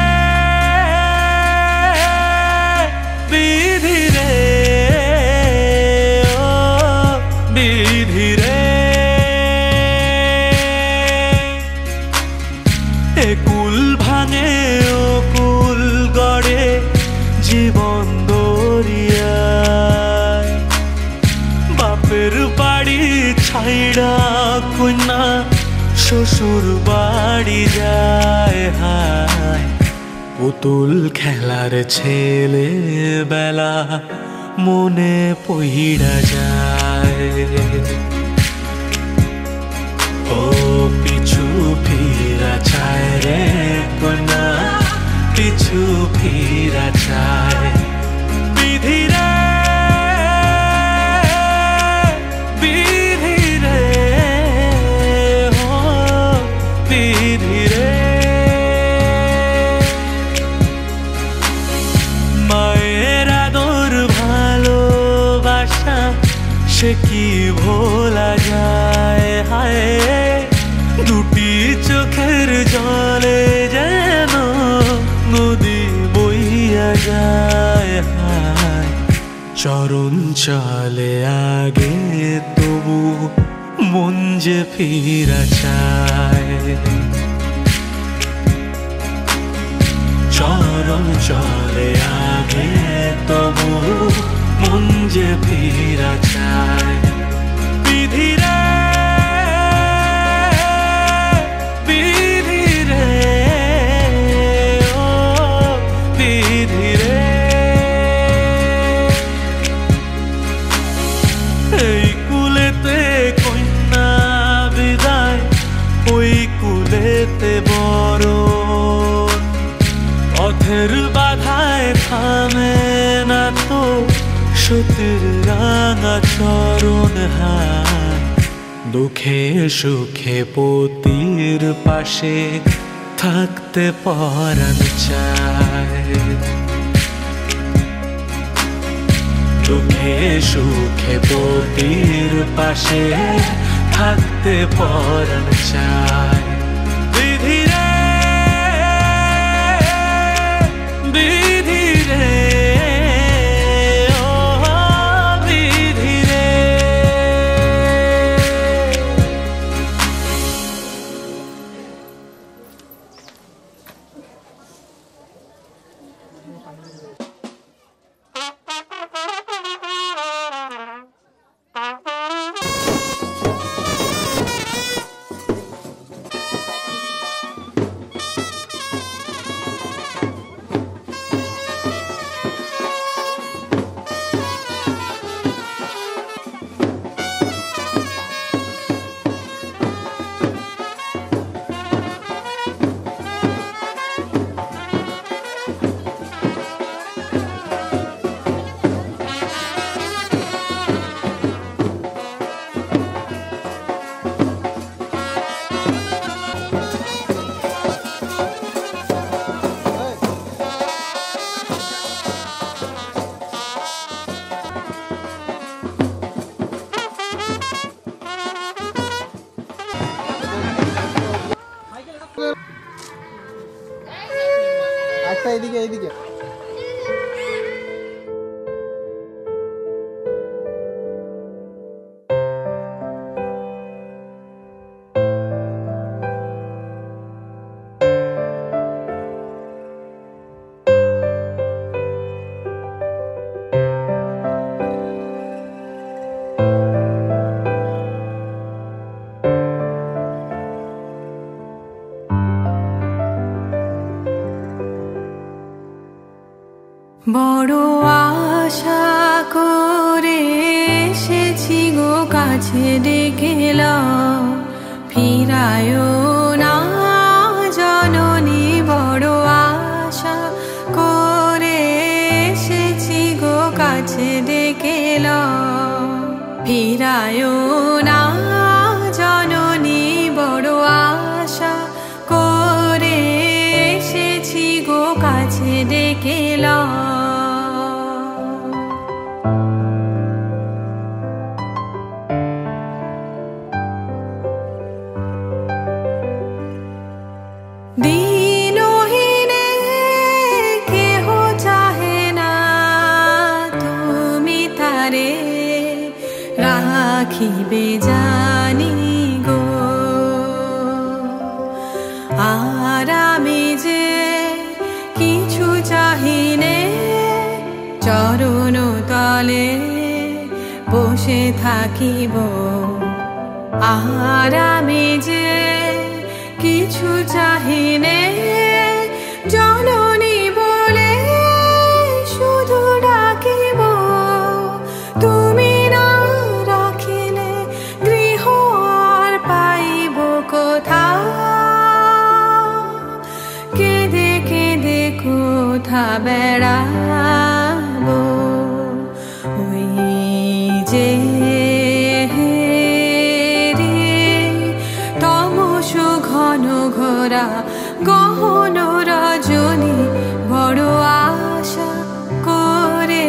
বিধি রে ও বিধি রে, এ কুল ভাঙে ও কুল গড়ে জীবন দরিয়ায়, বাপের বাড়ি ছাইড়া কন্যা শ্বশুর বাড়ি যায়। হায় পুতুল খেলার ছেলে বেলা মনে পইড়া যায়, ও পিছু ফিরা চায় রে কন্যা, পিছু ফিরা চায়। বিধি রে বিধি রে ও বিধি রে, মায়ের আদর ভালোবাসা সে কি ভোলা যায়। হায় দুটি চোখের জলে যেন নদী বইয়া যায়। হায় চরণ চলে আগে তবু মন যে ফিরা চায়, চরণ চলে আগে তবু মন যে ফিরা চায়। বিধি রে বিধি রে ও বিধি রে, এই কুলেতে কন্যা বিদায়, ওই কুলেতে বড় পথের বাধায় থামে না তো সতীর রাঙা চরণ। হায় দুঃখে সুখে পতির পাশে থাকতে পরাণ চায়, দুঃখে সুখে পতির পাশে থাকতে পরাণ চায়। বিধি রে বিধি রে ও বিধি রে, একটা এইদিকে এইদিকে। বড় আশা করে এসেছি গো কাছে ডেকেলাম, ফিরায়ও না জননী। বড় আশা করে এসেছি গো কাছে ডেকেলাম, ফিরায়ও না জননী। বড় আশা করে এসেছি গো কাছে ডেকেলাম। দিনহীনে কেহ চাহে না তুমি তারে রাখিবে জানি গো। আর আমি যে কিছু চাহিনে চরণ তলে বসে থাকিব। আর আমি যে কিছু চাহিনে জননী বলে শুধু ডাকিব। তুমি না রাখিলে গৃহ আর পাইব কোথা, কেঁদে কেঁদে কোথা বেড়াবো। ওই যে ঘন ঘোরা গহন রজনী, বড় আশা করে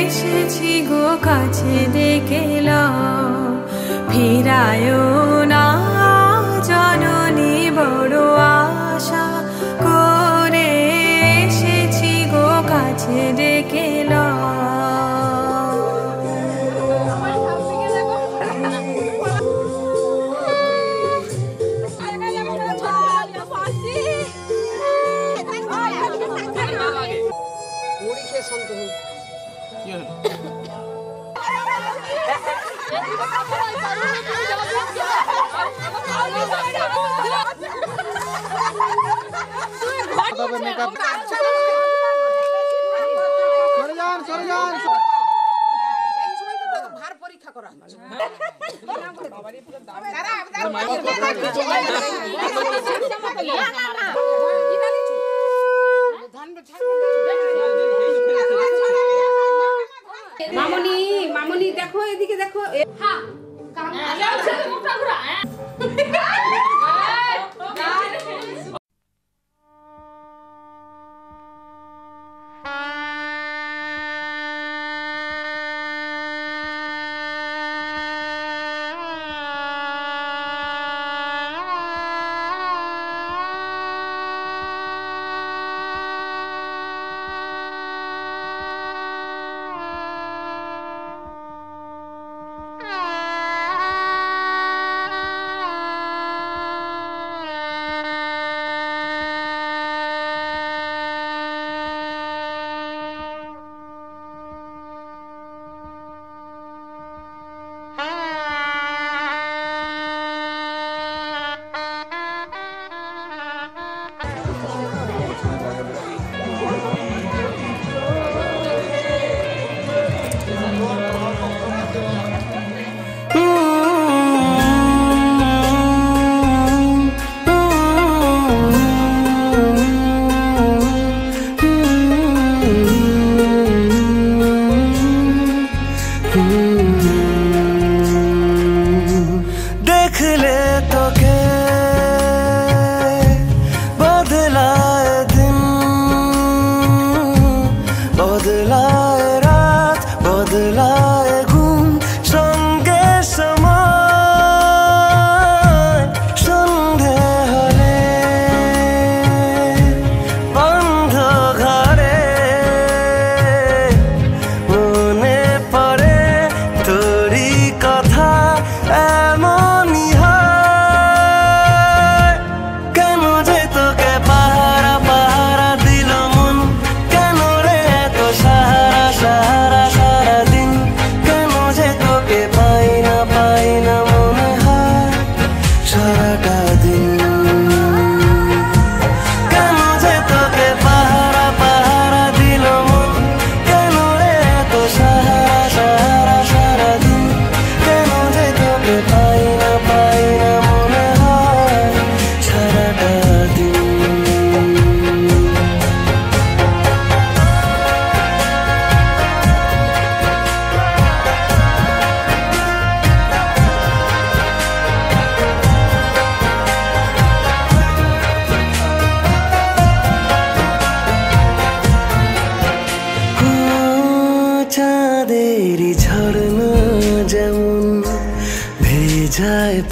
এসেছি গো কাছে ডেকেলাম, ফিরায়ও না জননী। বড় আশা করে এসেছি গো কাছে ডেকেলাম। ভার পরীক্ষা করা মামনি, মামনি দেখো এদিকে দেখো।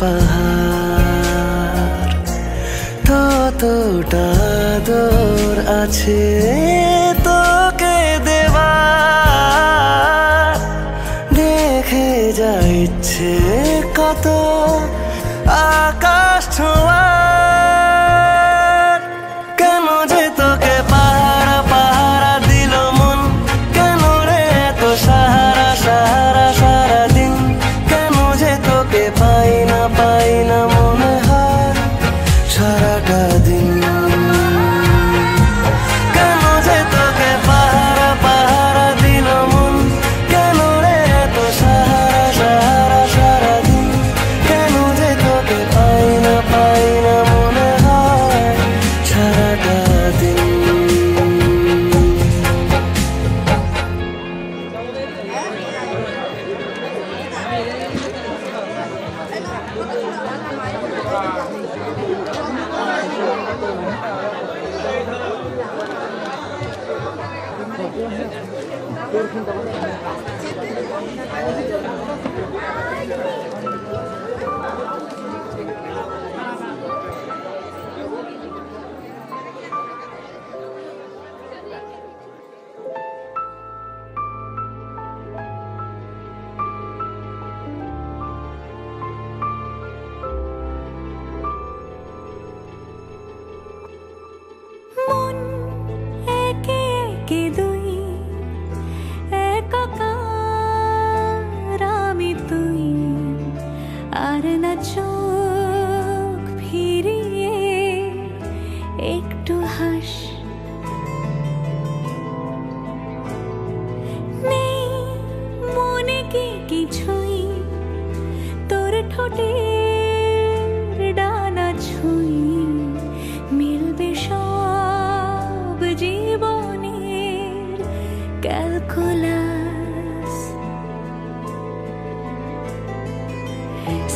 পাহাড়, ততটা আদর আছে তোকে দেবার। দেখে যা ইচ্ছে কত আকাশ ছোঁয়ার, কেন যে তোকে পাহারা পাহারা দিল মন, কেন রে এত সাহারা সাহারা সারাদিন, কেন যে তোকে পাই না মনে হয় সারাটা দিন, কেন যে তোকে পাহারা পাহারা দিল মন, কেন রে এত সাহারা সাহারা সারাদিন, কেন যে তোকে পাই না মনে হয় সারাটা দিন। মন একে একে দুই, একাকার আমি তুই, আর না চোখ ফিরিয়ে একটু হাস। নেই মনে কি কিছুই, তোর ঠোঁটের ডানা ছুঁই, মিলবে সব জীবনের ক্যালকুলাস।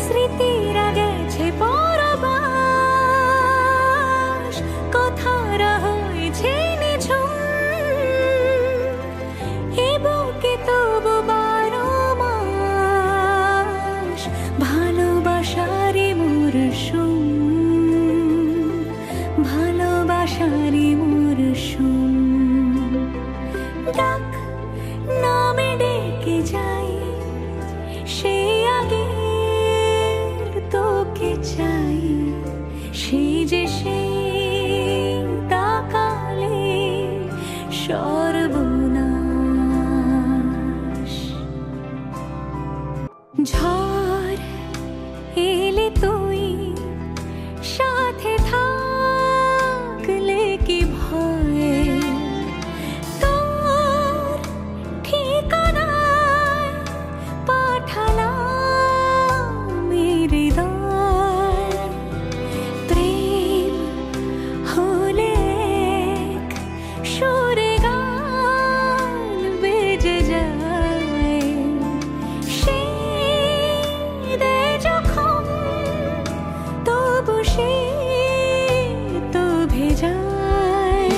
স্মৃতিরা গেছে পরবাস, কথারা হয়েছে নিঝুম, এ বুকে তবু 12 মাস ভালোবাসারই মরশুম, ভালোবাসারই মরশুম। ডাক নামে ডেকে যাই, সে আগের তোকে চাই, সে যে সেই তাকালে সর্বনাশ। ঝড় এলে তুই সাথে থাকলে কি ভয়, তোর ঠিকানায় পাঠালাম হৃদয়। প্রেম হলে এক সুরে গান বেজে যায়, সেই দে যখন তবু সে তো ভেজায়।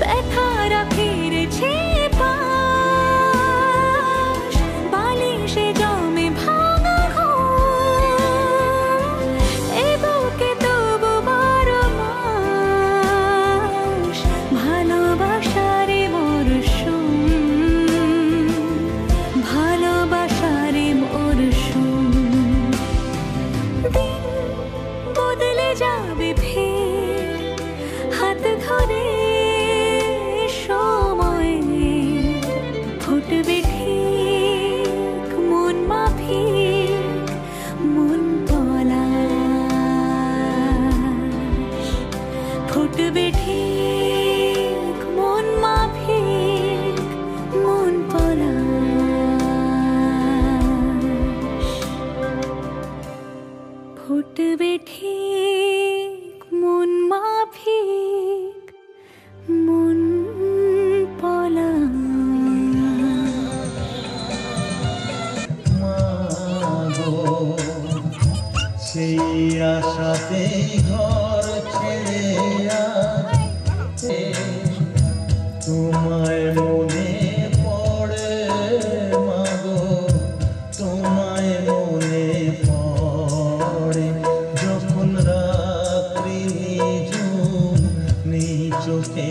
ব্যথারা ফিরেছে পাশ, বালিশে জমে ভাঙা ঘুম, এ বুকে তবু 12 মাস ভালোবাসারে মরশুম, ভালোবাসারে মরশুম। দিন বদলে যাবে ফের হাত ধরে সময়ে, ফুটবে ঠিক মন মাফিক মন পলাশ, ফুটবে ঠিক মন মাফিক মন পলাশ, ফুটবে ঠিক মন মাফিক মন পলাশ। সেই আশাতে ঘর ছেড়ে তোমায় মনে পড়ে মাগো, তোমায় মনে পড়ে। চোখে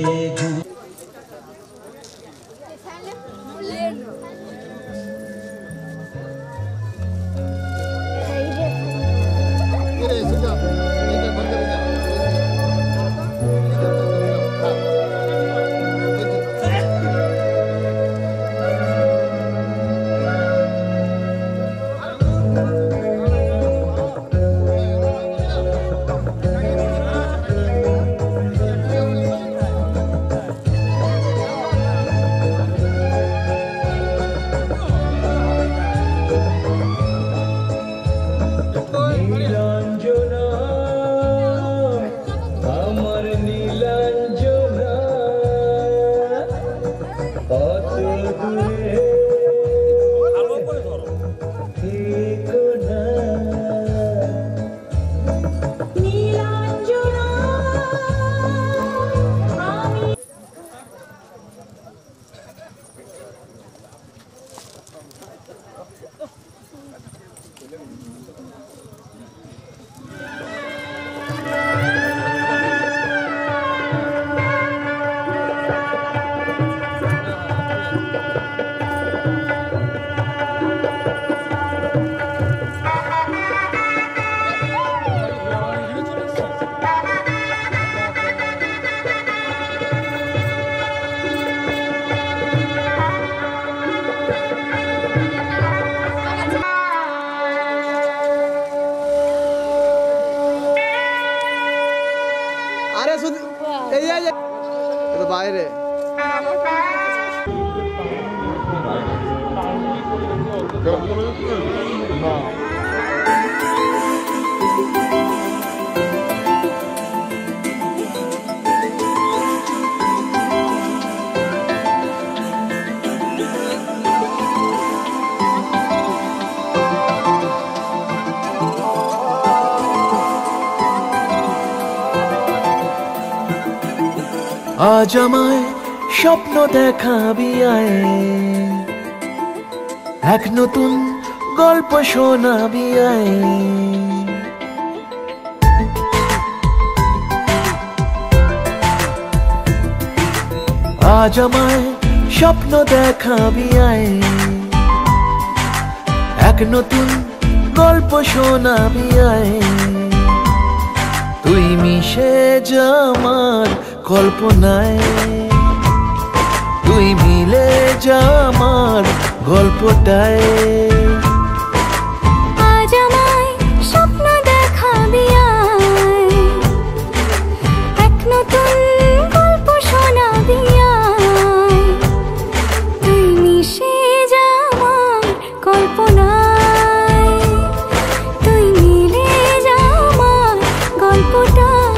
বাইরে আজ আমায় স্বপ্ন দেখাবি আয়, এক নতুন গল্প শোনাবি আয়। আজ আমায় স্বপ্ন দেখাবি আয়, এক নতুন গল্প শোনাবি আয়। তুই মিশে যা আমার কল্পনায়, তুই মিলে যা আমার গল্পটায়। আজ আমায় স্বপ্ন দেখাবি আয়, এক নতুন গল্প শোনাবি আয়। তুই মিশে যা আমার কল্পনায়, তুই মিলে যা আমার গল্পটায়।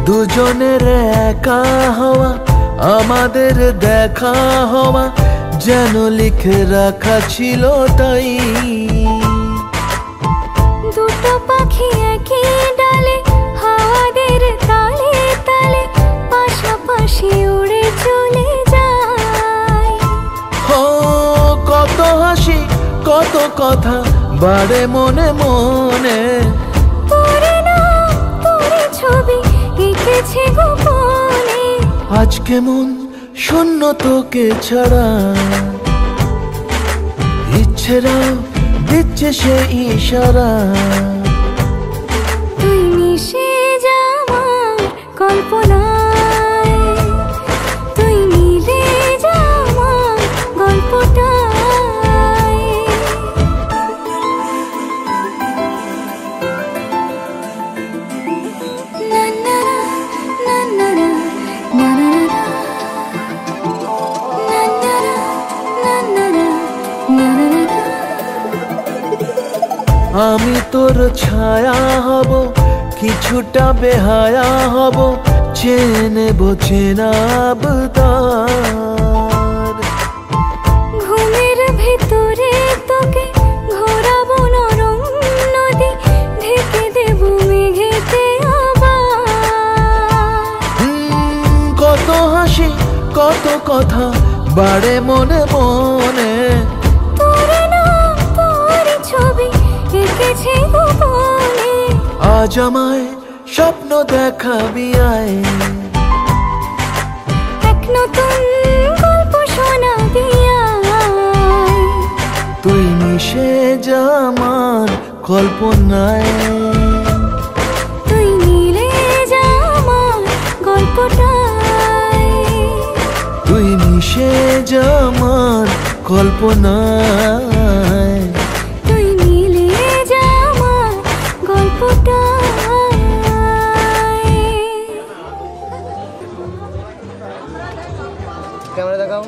দুজনের একা হওয়া, আমাদের দেখা হওয়া যেন লিখে রাখা ছিল তাই। দুটো পাখি একই ডালে, হাওয়াদের তালে তালে পাশাপাশি উড়ে চলে যায়। ও কত হাসি কত কথা বাড়ে মনে মনে, পড়ে না পড়ে ছবি এঁকেছে গোপনে। আজ কেমন শূন্য তোকে ছাড়া, ইচ্ছেরা দিচ্ছে সে ইশারা। তুই মিশে যা আমার কল্পনায়, তুই মিলে যা আমার গল্পটায়। না না না না না না আমি তোর ছায়া হব, কিছুটা বেহায়া হব, চেনে বোঝে না আবদার। ঘুমের ভেতরে তোকে ঘোরাবো নরম নদী, ঢেকে দেব মেঘেতে আবার। কত হাসি কত কথা বাড়ে মনে মনে, তোর নাম তোর ছবি এঁকেছে গোপনে। আজ আমায় স্বপ্ন দেখাবি আয়, এক নতুন গল্প শোনাবি আয়। তুই মিশে যা আমার কল্পনায়, তুই মিলে যা আমার গল্পটায়। তুই মিশে যা আমার কল্পনায়, তুই মিলে যা আমার গল্পটায়। ক্যামেরা দেখাও,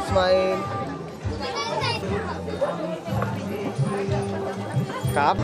স্মাইল, কাপ।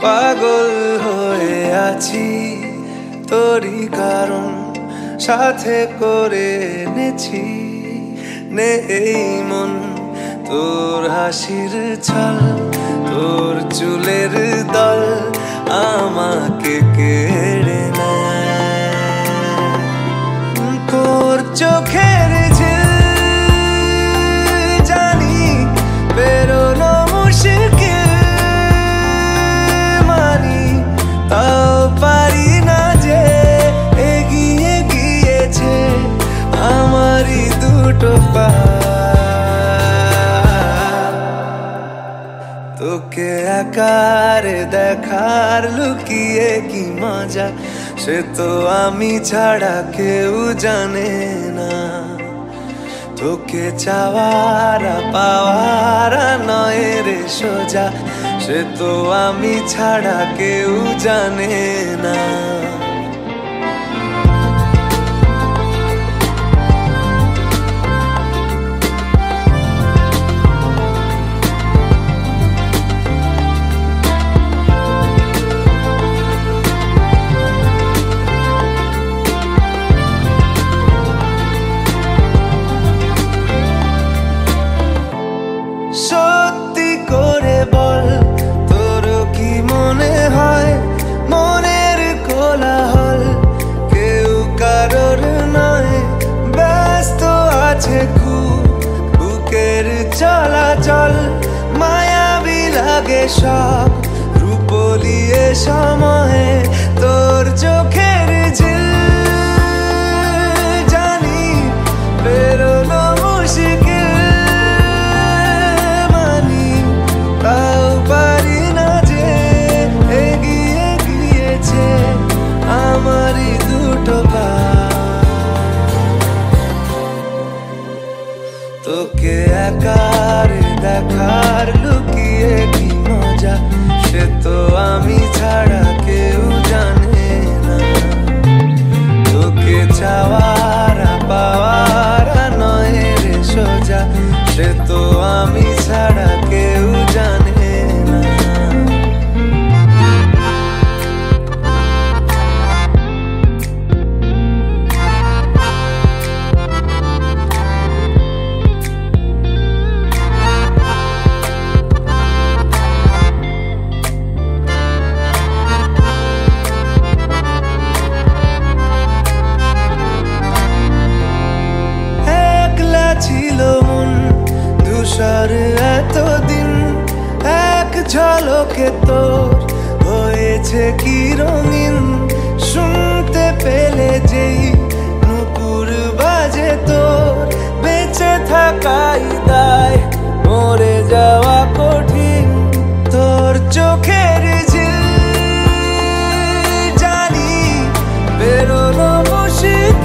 পাগল হয়ে আছি তোরই কারণ, সাথে করে এনেছি নে এই মন। তোর হাসির ছল, তোর চুলের দল আমাকে কেড়ে নেয়। তোর চোখের ঝিল জানি বেরোনো মুশকিল, মানি তাও পারি না যে এগিয়ে গিয়েছে আমারই দুটো পা। তোকে একারে দেখার লুকিয়ে কি মজা, সে তো আমি ছাড়া কেউ জানে না। তোকে চাওয়ারা পাওয়ারা নয় রে সোজা, সে তো আমি ছাড়া কেউ জানে না। সত্যি করে বল, তোর কি মনে হয় মনের কোলাহল কেউ কারোর নয়, ব্যস্ত আছে খুব বুকের চলাচল। মায়াবী লাগে সব রূপলিয়ে সময়ে তোর চোখের ঝিল, জানি বেরোনো মুশকিল, মানি তাও পারি না যে এগিয়ে গিয়েছে আমারই দুটো পা। তোকে একারে দেখার লুকিয়ে কি মজা, সে তো আমি ছাড়া কেউ জানে না। তোকে চাওয়ারা পাওয়ারা নয় রে সোজা, সে তো আমি ছাড়া কেউ জানে না। একলা ছিল মন ধূসর এতদিন, এক ঝলকে তোর হয়েছে কি রঙিন। শুনতে পেলে যেই নুপুর বাজে তোর, বেঁচে থাকাই দায় মরে যাওয়া কঠিন। তোর চোখের ঝিল জানি বেরোনো মুশকিল,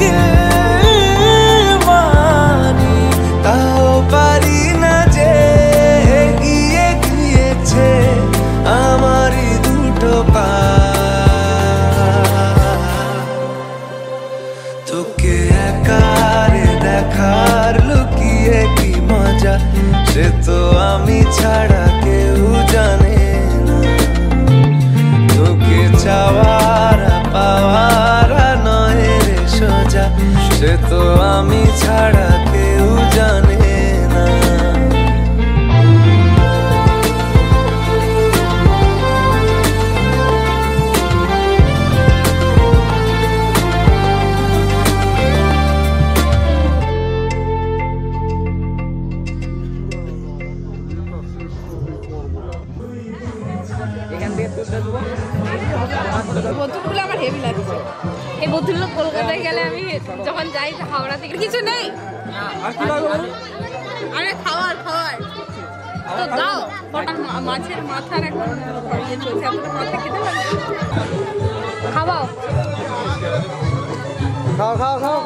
সে তো আমি ছাড়া কেউ জানে না। বন্ধুগুলো আমার হেভি লাগছে। এই বন্ধুগুলো কলকাতায় গেলে আমি যখন যাই হাওড়া থেকে কিছু নেই। আরে খাওয়ার খাওয়ার তো দাও। মাছের মাথার এখন ইয়ে চলছে, আপনার মাথা খেতে পারবে? খাওয়াও খাও খাও খাও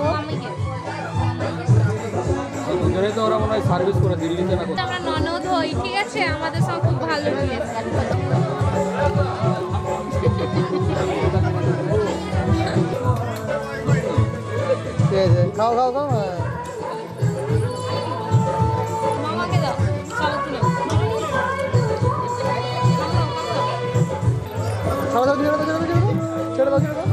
তো ওরা মনে হয় সার্ভিস করে দিল্লিতে না। আমরা ননদ হই, ঠিক আছে, আমাদের সব খুব ভালো রিলেশন। ঠিক আছে খাও খাও খাও। মামাকে দাও, চলো তুলো। ছেড়ে দাও ছেড়ে দাও ছেড়ে দাও ছেড়ে দাও।